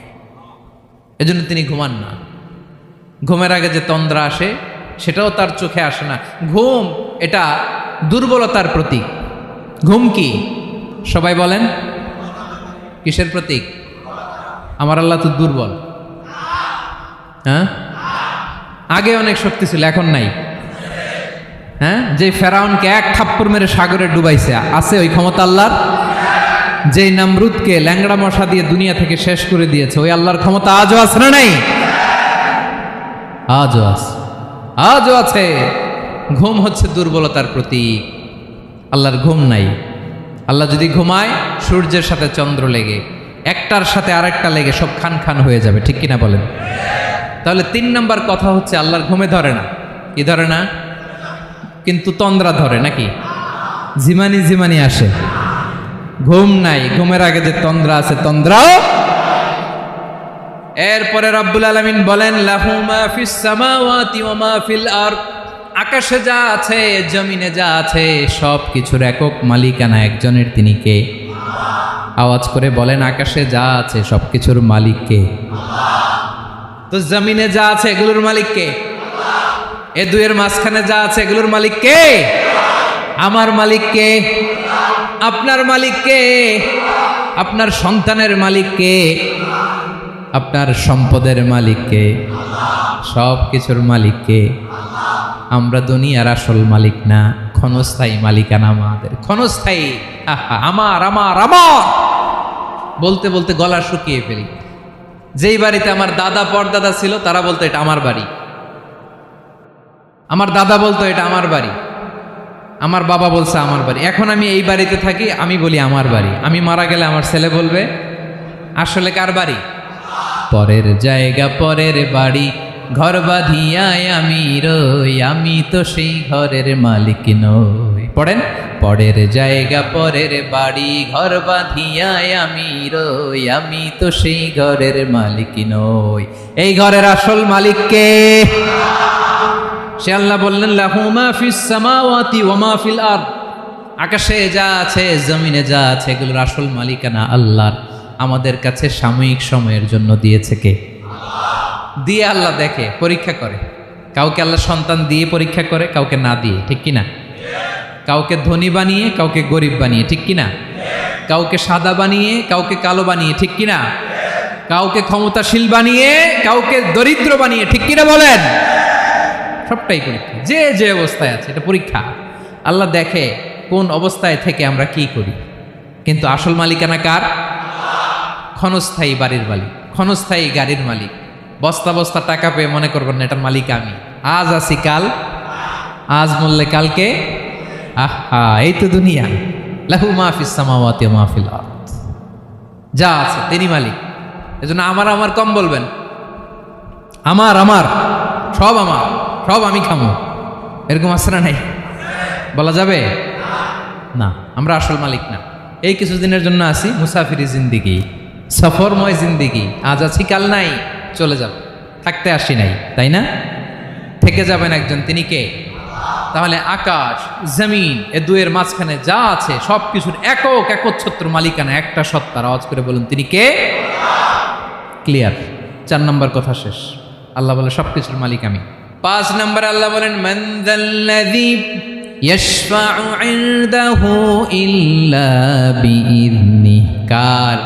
এজন্য তিনি ঘুমান না। ঘুমের আগে যে তন্দ্রা আসে সেটাও তার চোখে আসে না। ঘুম এটা দুর্বলতার প্রতীক। ঘুম কি? সবাই বলেন কিসের প্রতীক? আমার আল্লাহ তো দুর্বল। হ্যাঁ, আগে অনেক শক্তি ছিল, এখন নাই। হ্যাঁ, যে ফেরাউনকে এক থাপ্পড় মেরে সাগরে ডুবাইছে, আছে ওই ক্ষমতা আল্লাহর? যেই নামরুদকে ল্যাংড়া মশা দিয়ে দুনিয়া থেকে শেষ করে দিয়েছে, ওই আল্লাহর ক্ষমতা আজও আছে না নাই? আজও আছে, আজও আছে। ঘুম হচ্ছে দুর্বলতার প্রতীক। আল্লাহর ঘুম নাই। আল্লাহ যদি ঘুমায়, সূর্যের সাথে চন্দ্র লেগে, একটার সাথে আরেকটা লেগে সব খান খান হয়ে যাবে, ঠিক কিনা বলেন? তাহলে 3 নম্বর কথা হচ্ছে আল্লাহর ঘুমে ধরে না। কি ধরে না? কিন্তু তন্দ্রা ধরে নাকি? ঝিমানি ঝিমানি আসে, ঘুম নাই। ঘুমের আগে যে তন্দ্রা আছে, তন্দ্রাও। এরপরে রব্বুল আলামিন বলেন, লাহু মা ফিস সামাওয়াতি ওয়া মা ফিল আরদ, আকাশে যা আছে, জমিনে যা আছে, সব কিছুর একক মালিকানা একজনের। তিনি কে? আওয়াজ করে বলেন, আকাশে যা আছে সব কিছুর মালিক কে? তো জমিনে যা আছে এগুলোর মালিক কে? এ দুয়ের মাঝখানে যা আছে এগুলোর মালিক কে? আমার মালিক কে? আপনার মালিক কে? আপনার সন্তানের মালিক কে? আপনার সম্পদের মালিক কে? সব কিছুর মালিক কে? আমরা দুনিয়ার আসল মালিক না, ক্ষণস্থায়ী মালিকানা আমাদের। ক্ষণস্থায়ী। আমার আমার আমার বলতে বলতে গলা শুকিয়ে ফেলি। যেই বাড়িতে আমার দাদা পরদাদা ছিল, তারা বলতো এটা আমার বাড়ি। আমার দাদা বলতো এটা আমার বাড়ি, আমার বাবা বলছে আমার বাড়ি। এখন আমি এই বাড়িতে থাকি, আমি বলি আমার বাড়ি। আমি মারা গেলে আমার ছেলে বলবে আসলে কার বাড়ি? পরের জায়গা পরের বাড়ি, ঘর বাঁধিয়ায় আমি রই, আমি তো সেই ঘরের মালিক নই। পড়েন, পরের জায়গা পরের বাড়ি, ঘর বাঁধিয়ায় আমি রই, আমি তো সেই ঘরের মালিক নই। এই ঘরের আসল মালিক কে? সে আল্লাহ বললেন, লাহু মা ফিস সামাওয়াতি ওয়া মা ফিল আরদ, আকাশে যা আছে, জমিনে যা আছে, এগুলোর আসল মালিকানা আল্লাহর। আমাদের কাছে সাময়িক সময়ের জন্য দিয়েছে কে? দিয়ে আল্লাহ দেখে, পরীক্ষা করে। কাউকে আল্লাহ সন্তান দিয়ে পরীক্ষা করে, কাউকে না দিয়ে, ঠিক কিনা? কাউকে ধনী বানিয়ে, কাউকে গরিব বানিয়ে, ঠিক কিনা? কাউকে সাদা বানিয়ে, কাউকে কালো বানিয়ে, ঠিক কিনা? কাউকে ক্ষমতাশীল বানিয়ে, কাউকে দরিদ্র বানিয়ে, ঠিক কিনা বলেন? সবটাই পরীক্ষা। যে যে অবস্থায় আছে, এটা পরীক্ষা। আল্লাহ দেখে কোন অবস্থায় থেকে আমরা কি করি। কিন্তু আসল মালিকানা কার? ক্ষণস্থায়ী বাড়ির মালিক, ক্ষণস্থায়ী গাড়ির মালিক। বস্তা বস্তা টাকা পেয়ে মনে করবেন না এটার মালিক আমি। আজ আছি কাল, আজ মরলে কালকে। আহা, এই তো দুনিয়া। লাহু মা ফিস সামাওয়াতি ওয়া মা ফিল আরদ, যা আছে তিনি মালিক। এজন্য আমার আমার কম বলবেন। আমার আমার সব আমার, সব আমি খামো, এরকম আসরা নাই, বলা যাবে না। আমরা আসল মালিক না। এই কিছুদিনের জন্য আসি, মুসাফিরি জিন্দিগি, সফরময় জিন্দিগি। আজ আছি কাল নাই, চলে যাব। থাকতে আসি নাই, তাই না? থেকে যাবেন একজন, তিনি কে? তাহলে আকাশ জমিন এ দুয়ের মাঝখানে যা আছে সব কিছুর একক একচ্ছত্র মালিকানা একটা সত্তার। আওয়াজ করে বলুন, তিনি কে? ক্লিয়ার। 4 নম্বর কথা শেষ। আল্লাহ বলে সব কিছুর মালিক আমি। 5 নম্বর আল্লাহ বলেন, মান যাল্লাযী ইয়াশফাউ ইনদাহু ইল্লা বিইذনি, কার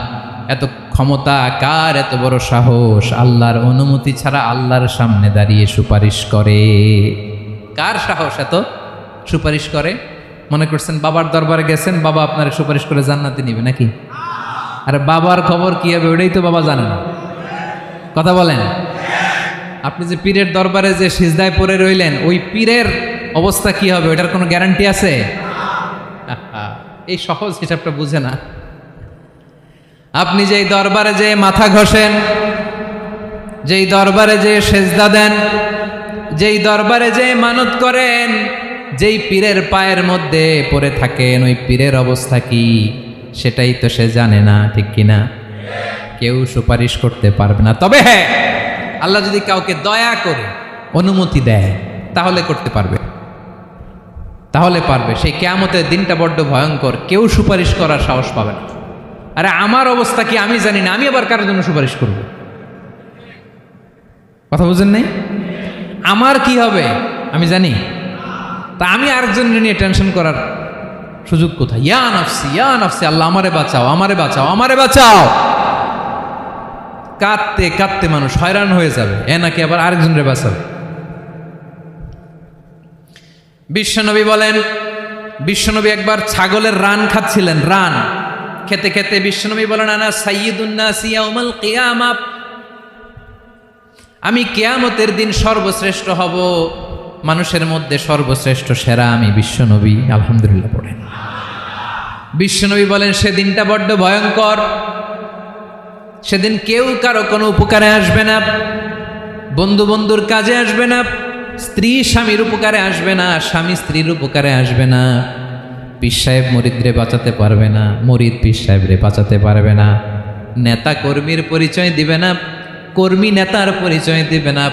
এত ক্ষমতা, কার এত বড় সাহস, আল্লাহর অনুমতি ছাড়া আল্লাহর সামনে দাঁড়িয়ে সুপারিশ করে? কার সাহস এত সুপারিশ করে? মনে করছেন বাবার দরবারে গেছেন, বাবা আপনার সুপারিশ করে জান্নাতে নিবে নাকি? আরে বাবার খবর কি হবে ওটাই তো বাবা জানে না। কথা বলেন। আপনি যে পীরের দরবারে যে সিজদায় পড়ে রইলেন, ওই পীরের অবস্থা কি হবে ওটার কোনো গ্যারান্টি আছে? এই সহজ হিসাবটা বুঝে না। আপনি যেই দরবারে যে মাথা ঘষেন, যেই দরবারে যে সেজদা দেন, যেই দরবারে যে মানত করেন, যেই পীরের পায়ের মধ্যে পড়ে থাকেন, ওই পীরের অবস্থা কি সেটাই তো সে জানে না, ঠিক কিনা? কেউ সুপারিশ করতে পারবে না। তবে হ্যাঁ, আল্লাহ যদি কাউকে দয়া করে অনুমতি দেয় তাহলে করতে পারবে, তাহলে পারবে। সেই কিয়ামতের দিনটা বড্ড ভয়ঙ্কর, কেউ সুপারিশ করার সাহস পাবে না। আরে আমার অবস্থা কি আমি জানি না, আমি আবার কারোর জন্য সুপারিশ করব? কথা বুঝেন নাই? আমার কি হবে আমি জানি, তা আমি আরেকজনের নিয়ে টেনশন করার সুযোগ কোথায়? ইয়া নাফসি, ইয়া নাফসি, আল্লাহ আমারে বাঁচাও, আমারে বাঁচাও, আমারে বাঁচাও। কাঁদতে কাঁদতে মানুষ হয়রান হয়ে যাবে, এ নাকি আবার আরেকজনের বাঁচাবে। বিশ্বনবী বলেন, বিশ্বনবী একবার ছাগলের রান খাচ্ছিলেন, রান খেতে খেতে বিশ্বনবী বলেন, আনা সাইয়্যিদুন নাস ইয়াউমাল কিয়ামা, আমি কিয়ামতের দিন সর্বশ্রেষ্ঠ হব, মানুষের মধ্যে সর্বশ্রেষ্ঠ সেরা আমি বিশ্বনবী। আলহামদুলিল্লাহ পড়েন। বিশ্বনবী বলেন, সেদিনটা বড্ড ভয়ঙ্কর, সেদিন কেউ কারো কোনো উপকারে আসবে না, বন্ধু বন্ধুর কাজে আসবে না, স্ত্রী স্বামীর উপকারে আসবে না, স্বামী স্ত্রীর উপকারে আসবে না, পীর সাহেব মুরিদরে বাঁচাতে পারবে না, মুরিদ পীর সাহেবরে বাঁচাতে পারবে না, নেতা কর্মীর পরিচয় দিবে না, কর্মী নেতার পরিচয় দিবে না,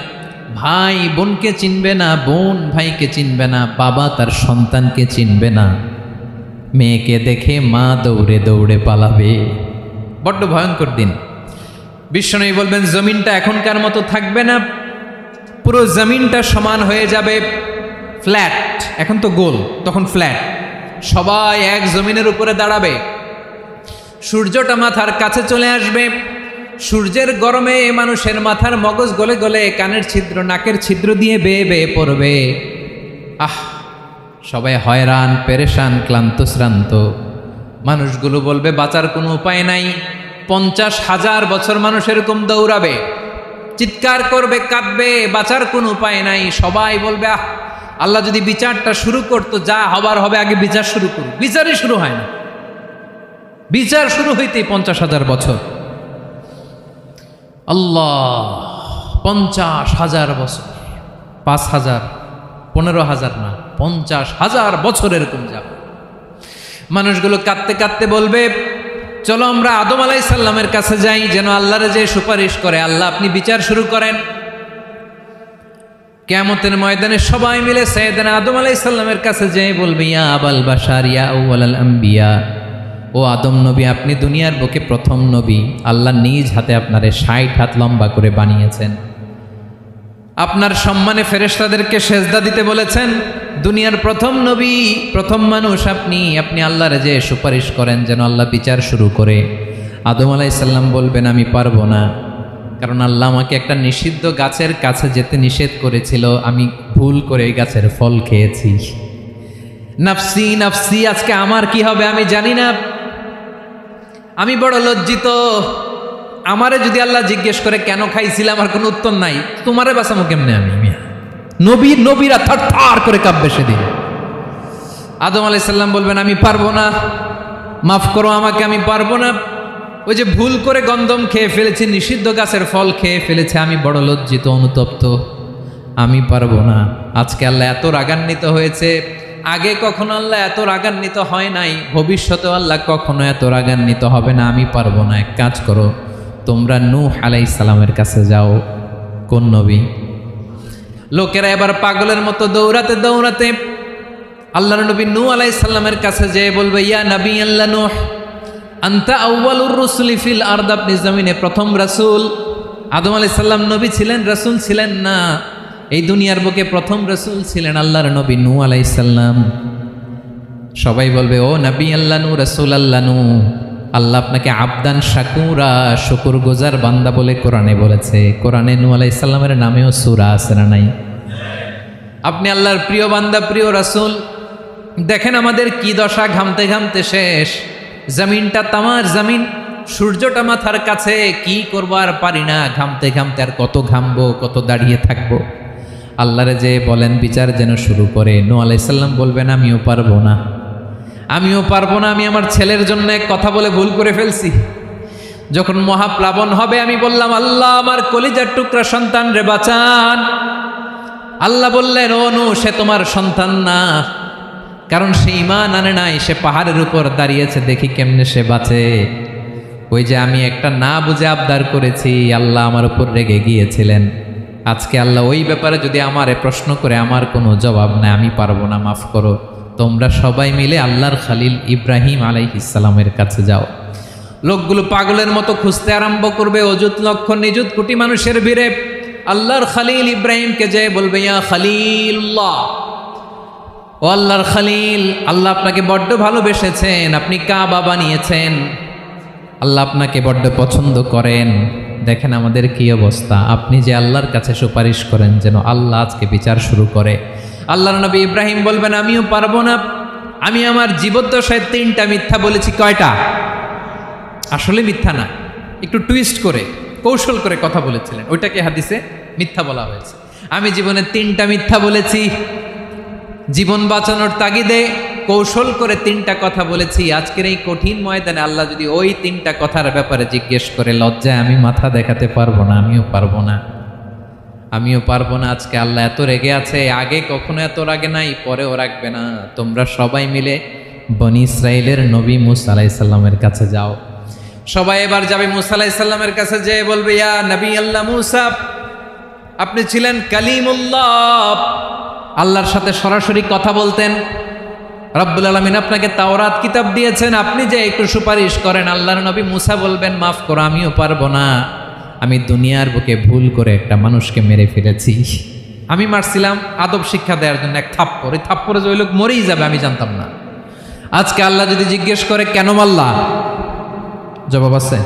ভাই বোনকে চিনবে না, বোন ভাইকে চিনবে না, বাবা তার সন্তানকে চিনবে না, মেয়েকে দেখে মা দৌড়ে দৌড়ে পালাবে। বড্ড ভয়ঙ্কর দিন। বিশ্বনবী বলবেন, জমিনটা এখনকার মতো থাকবে না, পুরো জমিনটা সমান হয়ে যাবে, ফ্ল্যাট, এখন তো গোল, তখন ফ্ল্যাট, সবাই এক জমিনের উপরে দাঁড়াবে, সূর্যটা মাথার কাছে চলে আসবে, সূর্যের গরমে মানুষের মাথার মগজ গলে গলে কানের ছিদ্র নাকের ছিদ্র দিয়ে বেয়ে বেয়ে পড়বে। সবাই হয়রান, পেরেশান, ক্লান্ত শ্রান্ত। মানুষগুলো বলবে বাঁচার কোনো উপায় নাই। 50,000 বছর মানুষ এরকম দৌড়াবে, চিৎকার করবে, কাঁদবে, বাঁচার কোনো উপায় নাই। সবাই বলবে, আল্লাহ যদি বিচারটা শুরু করতো, যা হবার হবে, আগে বিচার শুরু করুক। বিচারই শুরু হয় না, বিচার শুরু হইতেই 50,000 বছর। আল্লাহ, 50,000 বছর, 5,000, 15,000 না, 50,000 বছর এরকম যাবে। মানুষগুলো কাঁদতে কাঁদতে বলবে, চলো আমরা আদম আলাইহিস সালামের কাছে যাই, যেন আল্লাহরে যে সুপারিশ করে, আল্লাহ আপনি বিচার শুরু করেন। কিয়ামতের ময়দানে সবাই মিলে সাইয়েদনা আদম আলাইহিস সালামের কাছে যেয়ে বলবে, ইয়া আবাল বাশার, ইয়া আউয়ালাল আম্বিয়া, ও আদম নবী, আপনি দুনিয়ার বুকে প্রথম নবী, আল্লাহ নিজ হাতে আপনারে 60 হাত লম্বা করে বানিয়েছেন, আপনার সম্মানে ফেরেশতাদেরকে সেজদা দিতে বলেছেন, দুনিয়ার প্রথম নবী, প্রথম মানুষ আপনি, আপনি আল্লাহরে যে সুপারিশ করেন যেন আল্লাহ বিচার শুরু করে। আদম আলাইহিস সালাম বলবেন, আমি পারবো না, কারণ আল্লাহ আমাকে একটা নিষিদ্ধ গাছের কাছে যেতে নিষেধ করেছিল, আমি ভুল করে এই গাছের ফল খেয়েছি। নাফসি নাফসি, আজকে আমার কি হবে আমি জানি না, আমি বড় লজ্জিত। আমারে যদি আল্লাহ জিজ্ঞেস করে কেন খাইছিলাম, আমার কোনো উত্তর নাই, তোমারে বাঁচামো কেমনে আমি? নবীরা থার থার করে কাঁপবে সেদিন। আদম আলাইহিস সালাম বলবেন, আমি পারবো না, মাফ করো আমাকে, আমি পারবো না, ওই যে ভুল করে গন্ধম খেয়ে ফেলেছি, নিষিদ্ধ গাছের ফল খেয়ে ফেলেছে, আমি বড় লজ্জিত, অনুতপ্ত, আমি পারবো না। আজকে আল্লাহ এত রাগান্বিত হয়েছে, আগে কখনো আল্লাহ এত রাগান্বিত হয় নাই, ভবিষ্যতেও আল্লাহ কখনো এত রাগান্বিত হবে না, আমি পারবো না। এক কাজ করো, তোমরা নূহ আলাইহিস সালামের কাছে যাও। কোন নবী? লোকেরা এবার পাগলের মতো দৌড়াতে দৌড়াতে আল্লাহর নবী নূহ আলাইহিস সালামের কাছে যেয়ে বলবে, ইয়া নবী আল্লাহ নূহ, আনতা আউয়ালুর রুসুলি ফিল আরদ, আপনি জমিনে প্রথম রাসূল। আদম আলাইহিস সালাম নবী ছিলেন, রাসূল ছিলেন না, এই দুনিয়ার বুকে প্রথম রাসূল ছিলেন আল্লাহর নবী নূহ আলাইহিস সালাম। সবাই বলবে, ও নবী আল্লাহ নূহ, রাসূল আল্লাহ নূহ, আল্লাহ আপনাকে আবদান শাকুরা, শুকর গুজার বান্দা বলে কোরআনে বলেছে। কোরআনে নূহ আলাইহিস সালামের নামেও সূরা আছে না নাই? আপনি আল্লাহর প্রিয় বান্দা, প্রিয় রাসূল। দেখেন আমাদের কি দশা, ঘামতে ঘামতে শেষ, জমিনটা তামার জমিন, সূর্যটা মাথার কাছে, কি করবো আর পারি না, ঘামতে ঘামতে আর কত ঘামবো, কত দাঁড়িয়ে থাকবো। আল্লাহরে যে বলেন বিচার যেন শুরু করে। নূহ আলাইহিস সালাম বলবেন, আমিও পারবো না, আমিও পারবো না, আমি আমার ছেলের জন্য এক কথা বলে ভুল করে ফেলছি। যখন মহাপ্লাবন হবে আমি বললাম, আল্লাহ আমার কলিজার টুকরা সন্তান রে বাঁচান। আল্লাহ বললেন, ও নূহ, সে তোমার সন্তান না, কারণ সে ঈমান আনে নাই, সে পাহাড়ের উপর দাঁড়িয়েছে, দেখি কেমনে সে বাঁচে। ওই যে আমি একটা না বুঝে আবদার করেছি, আল্লাহ আমার উপর রেগে গিয়েছিলেন। আজকে আল্লাহ ওই ব্যাপারে যদি আমারে প্রশ্ন করে, আমার কোনো জবাব নাই, আমি পারবো না, মাফ করো। তোমরা সবাই মিলে আল্লাহর খালিল ইব্রাহিম আলাইহিস সালামের কাছে যাও। লোকগুলো পাগলের মতো খুঁজতে আরম্ভ করবে, অযুত লক্ষ নিযুত কোটি মানুষের ভিড়ে আল্লাহর খালিল ইব্রাহিমকে যেয়ে বলবে, ইয়া খালিলুল্লাহ, ও আল্লাহর খালিল, আল্লাহ আপনাকে বড্ড ভালোবেসেছেন, আপনি কাবা বানিয়েছেন, আল্লাহ আপনাকে বড্ড পছন্দ করেন। দেখেন আমাদের কি অবস্থা, আপনি যে আল্লাহর কাছে সুপারিশ করেন যেন আল্লাহ আজকে বিচার শুরু করে। আল্লাহর নবী ইব্রাহিম বলবেন আমিও পারবো না, আমি আমার জীবদ্দশায় 3টা মিথ্যা বলেছি। কয়টা? আসলে মিথ্যা না, একটু টুইস্ট করে কৌশল করে কথা বলেছিলেন, ওইটাকে হাদিসে মিথ্যা বলা হয়েছে। আমি জীবনে 3টা মিথ্যা বলেছি, জীবন বাঁচানোর তাগিদে কৌশল করে 3টা কথা বলেছি। আজকের এই কঠিন ময়দানে আল্লাহ যদি ওই 3টা কথার ব্যাপারে জিজ্ঞেস করে, লজ্জায় আমি মাথা দেখাতে পারবো না, আমিও পারবো না, আমিও পারবো না। আজকে আল্লাহ এত রেগে আছে, আগে কখনো এত রাগে নাই, পরেও রাখবে না। তোমরা সবাই মিলে বনি ইসরাইলের নবী মুসা আলাইহিস সালামের কাছে যাও। সবাই এবার যাবে মুসা আলাইহিস সালামের কাছে, যেয়ে বলবে ইয়া নবী আল্লাহ মুসা, আপনি ছিলেন কালিমুল্লাহ, আল্লাহর সাথে সরাসরি কথা বলতেন। রব্বুল আলামিন আপনাকে তাওরাত কিতাব দিয়েছেন, আপনি যে একটু সুপারিশ করেন। আল্লাহর নবী মুসা বলবেন মাফ করো, আমিও পারবো না, আমি দুনিয়ার বুকে ভুল করে একটা মানুষকে মেরে ফেলেছি। আমি মারছিলাম আদব শিক্ষা দেওয়ার জন্য এক থাপ্পড়, এই থাপ্পড়ে যে ওই লোক মরেই যাবে আমি জানতাম না। আজকে আল্লাহ যদি জিজ্ঞেস করে কেন মারলা, জবাব আছে?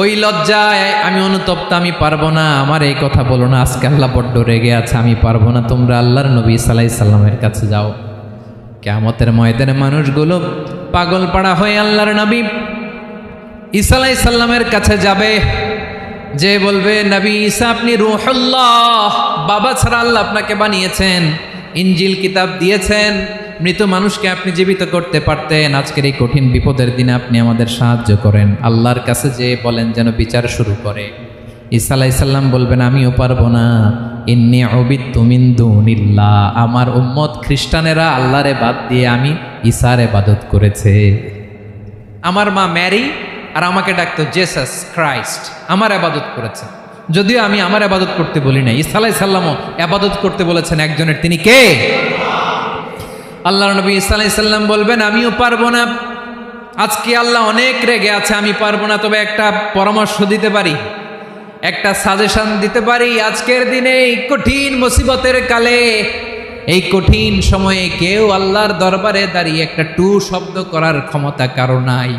ওই লজ্জায় আমি অনুতপ্ত, আমি পারবো না, আমার এই কথা বলো না। আজকে আল্লাহ বড্ড রেগে আছে, আমি পারবো না। তোমরা আল্লাহর নবী ঈসা আলাইহিস সালামের কাছে যাও। কিয়ামতের ময়দানে মানুষগুলো পাগল পাড়া হয়ে আল্লাহর নবী ঈসা আলাইহিস সালামের কাছে যাবে, যে বলবে নবী ঈসা আপনি রূহুল্লাহ, বাবা ছাড়া আল্লাহ আপনাকে বানিয়েছেন, ইনজিল কিতাব দিয়েছেন, মৃত মানুষকে আপনি জীবিত করতে পারতেন। আজকের এই কঠিন বিপদের দিনে আপনি আমাদের সাহায্য করেন। আল্লাহর কাছে যে বলেন যেন বিচার শুরু করে। ঈসা আলাইহিস সালাম বলবেন আমিও পারবো না, ইন্নী উবিদতু মিন দুনিল্লাহ, আমার উম্মত খ্রিস্টানেরা আল্লাহরে বাদ দিয়ে আমি ঈসার ইবাদত করেছে। আমার মা ম্যারি আর আমাকে ডাকতো জেসাস ক্রাইস্ট, আমার ইবাদত করেছে, যদিও আমি আমার ইবাদত করতে বলি না। ঈসা আলাইহিস সালামও ইবাদত করতে বলেছেন একজনের, তিনি কে? আল্লাহর নবী ঈসা আলাইহিস সালাম বলবেন আমিও পারবো না, আজকে আল্লাহ অনেক রেগে আছে, আমি পারবো না। তবে একটা পরামর্শ দিতে পারি, একটা সাজেশন দিতে পারি। আজকের দিনে এই কঠিন মুসিবতের কালে, এই কঠিন সময়ে কেউ আল্লাহর দরবারে দাঁড়িয়ে একটা টু শব্দ করার ক্ষমতা কারো নাই,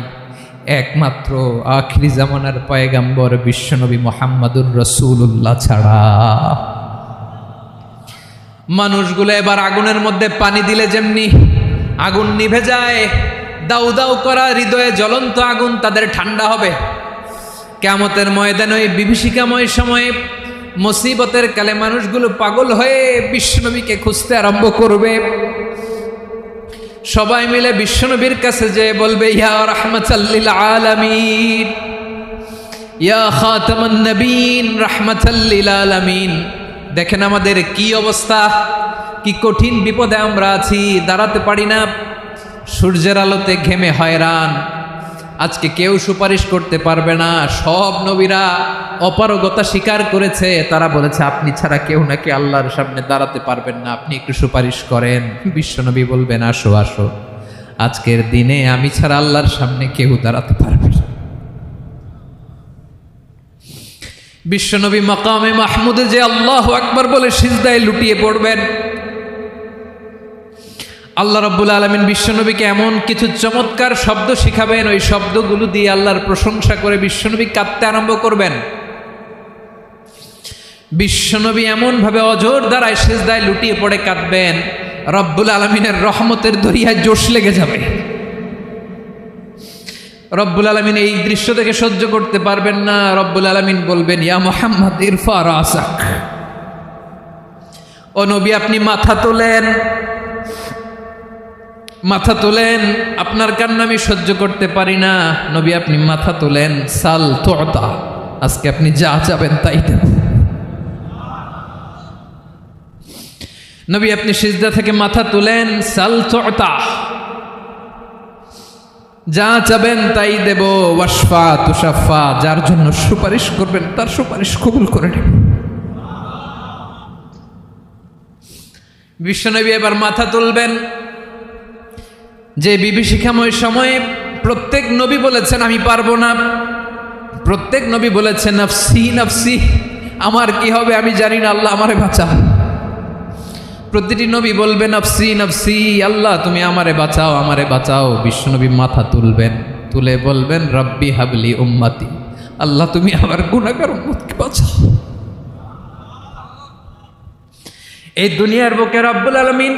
একমাত্র আখিরি জামানার পয়গাম্বর বিশ্বনবী মুহাম্মদুর রাসূলুল্লাহ ছাড়া। মানুষগুলো এবার আগুনের মধ্যে পানি দিলে যেমনি আগুন নিভে যায়, দাউ দাউ করা হৃদয়ে জ্বলন্ত আগুন তাদের ঠান্ডা হবে। কিয়ামতের ময়দানে ওই বিভীষিকাময় সময়ে মুসিবতের কালে মানুষগুলো পাগল হয়ে বিশ্বনবীকে খুঁজতে আরম্ভ করবে। সবাই মিলে বিশ্বনবীর কাছে যেয়ে বলবে ইয়া রাহমাতাল লিল আলামিন, ইয়া খাতামান নবীন, রাহমাতাল লিল আলামিন। দেখেন আমাদের কি অবস্থা, কি কঠিন বিপদে আমরা আছি, দাঁড়াতে পারি না, সূর্যের আলোতে ঘেমে হয়রান। আজকে কেউ সুপারিশ করতে পারবে না। সব নবীরা অপারগতা স্বীকার করেছে, তারা বলেছে আপনি ছাড়া কেউ নাকি আল্লাহর সামনে দাঁড়াতে পারবেন না, আপনি একটু সুপারিশ করেন। বিশ্বনবী বলবেন আসো আসো, আজকের দিনে আমি ছাড়া আল্লাহর সামনে কেউ দাঁড়াতে পারবে না। বিশ্বনবী মাকামে মাহমুদে যে আল্লাহু আকবার বলে সিজদায় লুটিয়ে পড়বেন। আল্লাহ রাব্বুল আলামিন বিশ্বনবীকে এমন কিছু চমৎকার শব্দ শিখাবেন, ওই শব্দগুলো দিয়ে আল্লাহর প্রশংসা করে বিশ্বনবী কাঁদতে আরম্ভ করবেন। বিশ্বনবী এমন ভাবে অজর দ্বারায় সিজদায় লুটিয়ে পড়ে কাঁদবেন, রব্বুল আলামিনের রহমতের দরিয়ায় জোশ লেগে যাবে। রব্বুল আলামিন এই দৃশ্য দেখে সহ্য করতে পারবেন না। রব্বুল আলামিন বলবেন ইয়া মুহাম্মদ ইরফা রাসাক, ও নবী আপনি মাথা তোলেন, মাথা তোলেন, আপনার কান্না আমি সহ্য করতে পারি না। নবী আপনি মাথা তোলেন, সাল তুতা, আজকে আপনি যা চাবেন তাই দেব। নবী আপনি সিজদা থেকে মাথা তুলেন, সাল তুতা, যা চাবেন তাই দেব। ওয়াশফা তুশাফা, যার জন্য সুপারিশ করবেন তার সুপারিশ কবুল করে নেব। বিশ্বনবী এবার মাথা তুলবেন। যে বিভীষিকাময় সময়ে প্রত্যেক নবী বলেছেন আমি পারবো না, প্রত্যেক নবী বলেছেন নফসি নফসি, আমার কি হবে আমি জানি না, আল্লাহ আমারে বাঁচাও। প্রতিটি নবী বলবেন নফসি নফসি, আল্লাহ তুমি আমারে বাঁচাও আমারে বাঁচাও। বিশ্বনবী মাথা তুলবেন, তুলে বলবেন রব্বি হাবলি উম্মতি, আল্লাহ তুমি আমার গুনাহগার উম্মতকে বাঁচাও। এই দুনিয়ার বুকে রব্বুল আলামিন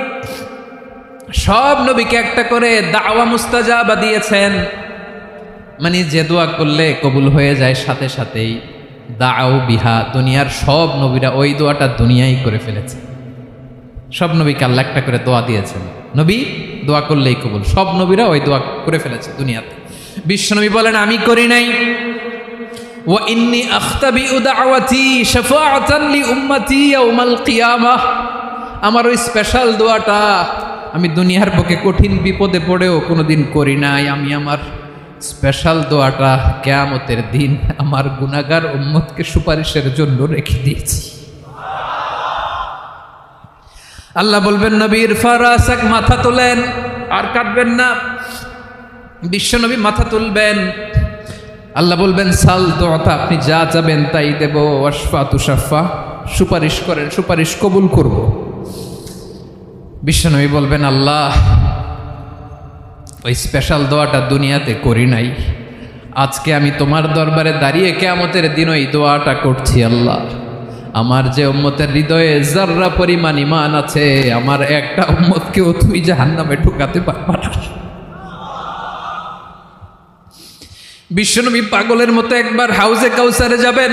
সব নবীকে একটা করে দাওয়া মুস্তাজাবা দিয়েছেন, মানে যে দোয়া করলে কবুল হয়ে যায় সাথে সাথেই। দাও বিহা, দুনিয়ার সব নবীরা ওই দোয়াটা দুনিয়ায় করে ফেলেছে। সব নবীকে আল্লাহ একটা করে দোয়া দিয়েছেন, নবী দোয়া করলেই কবুল। সব নবীরা ওই দোয়া করে ফেলেছে দুনিয়াতে। বিশ্বনবী বলেন আমি করি নাই। ওয়া ইন্নী আখতাবিউ দাওয়াতি শাফাআতান লি উম্মতি ইয়াউমাল কিয়ামাহ, আমার ওই স্পেশাল দোয়াটা আমি দুনিয়ার বুকে কঠিন বিপদে পড়েও কোনোদিন করি নাই। আমি আমার স্পেশাল দোয়াটা কিয়ামতের দিন আমার গুনাহগার উম্মতকে সুপারিশের জন্য রেখে দিয়েছি। আল্লাহ বলবেন নবীর ফারাসাক, মাথা তোলেন, আর কাটবেন না। বিশ্বনবী মাথা তুলবেন, আল্লাহ বলবেন সাল দোয়াটা, আপনি যা চাবেন তাই দেব। ওয়াশফা তুশাফা, সুপারিশ করেন, সুপারিশ কবুল করব। বিশ্বনবী বলবেন আল্লাহ ওই স্পেশাল দোয়াটা দুনিয়াতে করি নাই, আজকে আমি তোমার দরবারে দাঁড়িয়ে কিয়ামতের দিন ওই দোয়াটা করছি। আল্লাহ আমার যে উম্মতের হৃদয়ে যাররা পরিমাণ ঈমান আছে, আমার একটা উম্মতকেও তুই জাহান্নামে ঢুকাতে পারবা না। বিশ্বনবী পাগলের মতো একবার হাউজে কাউসারে যাবেন।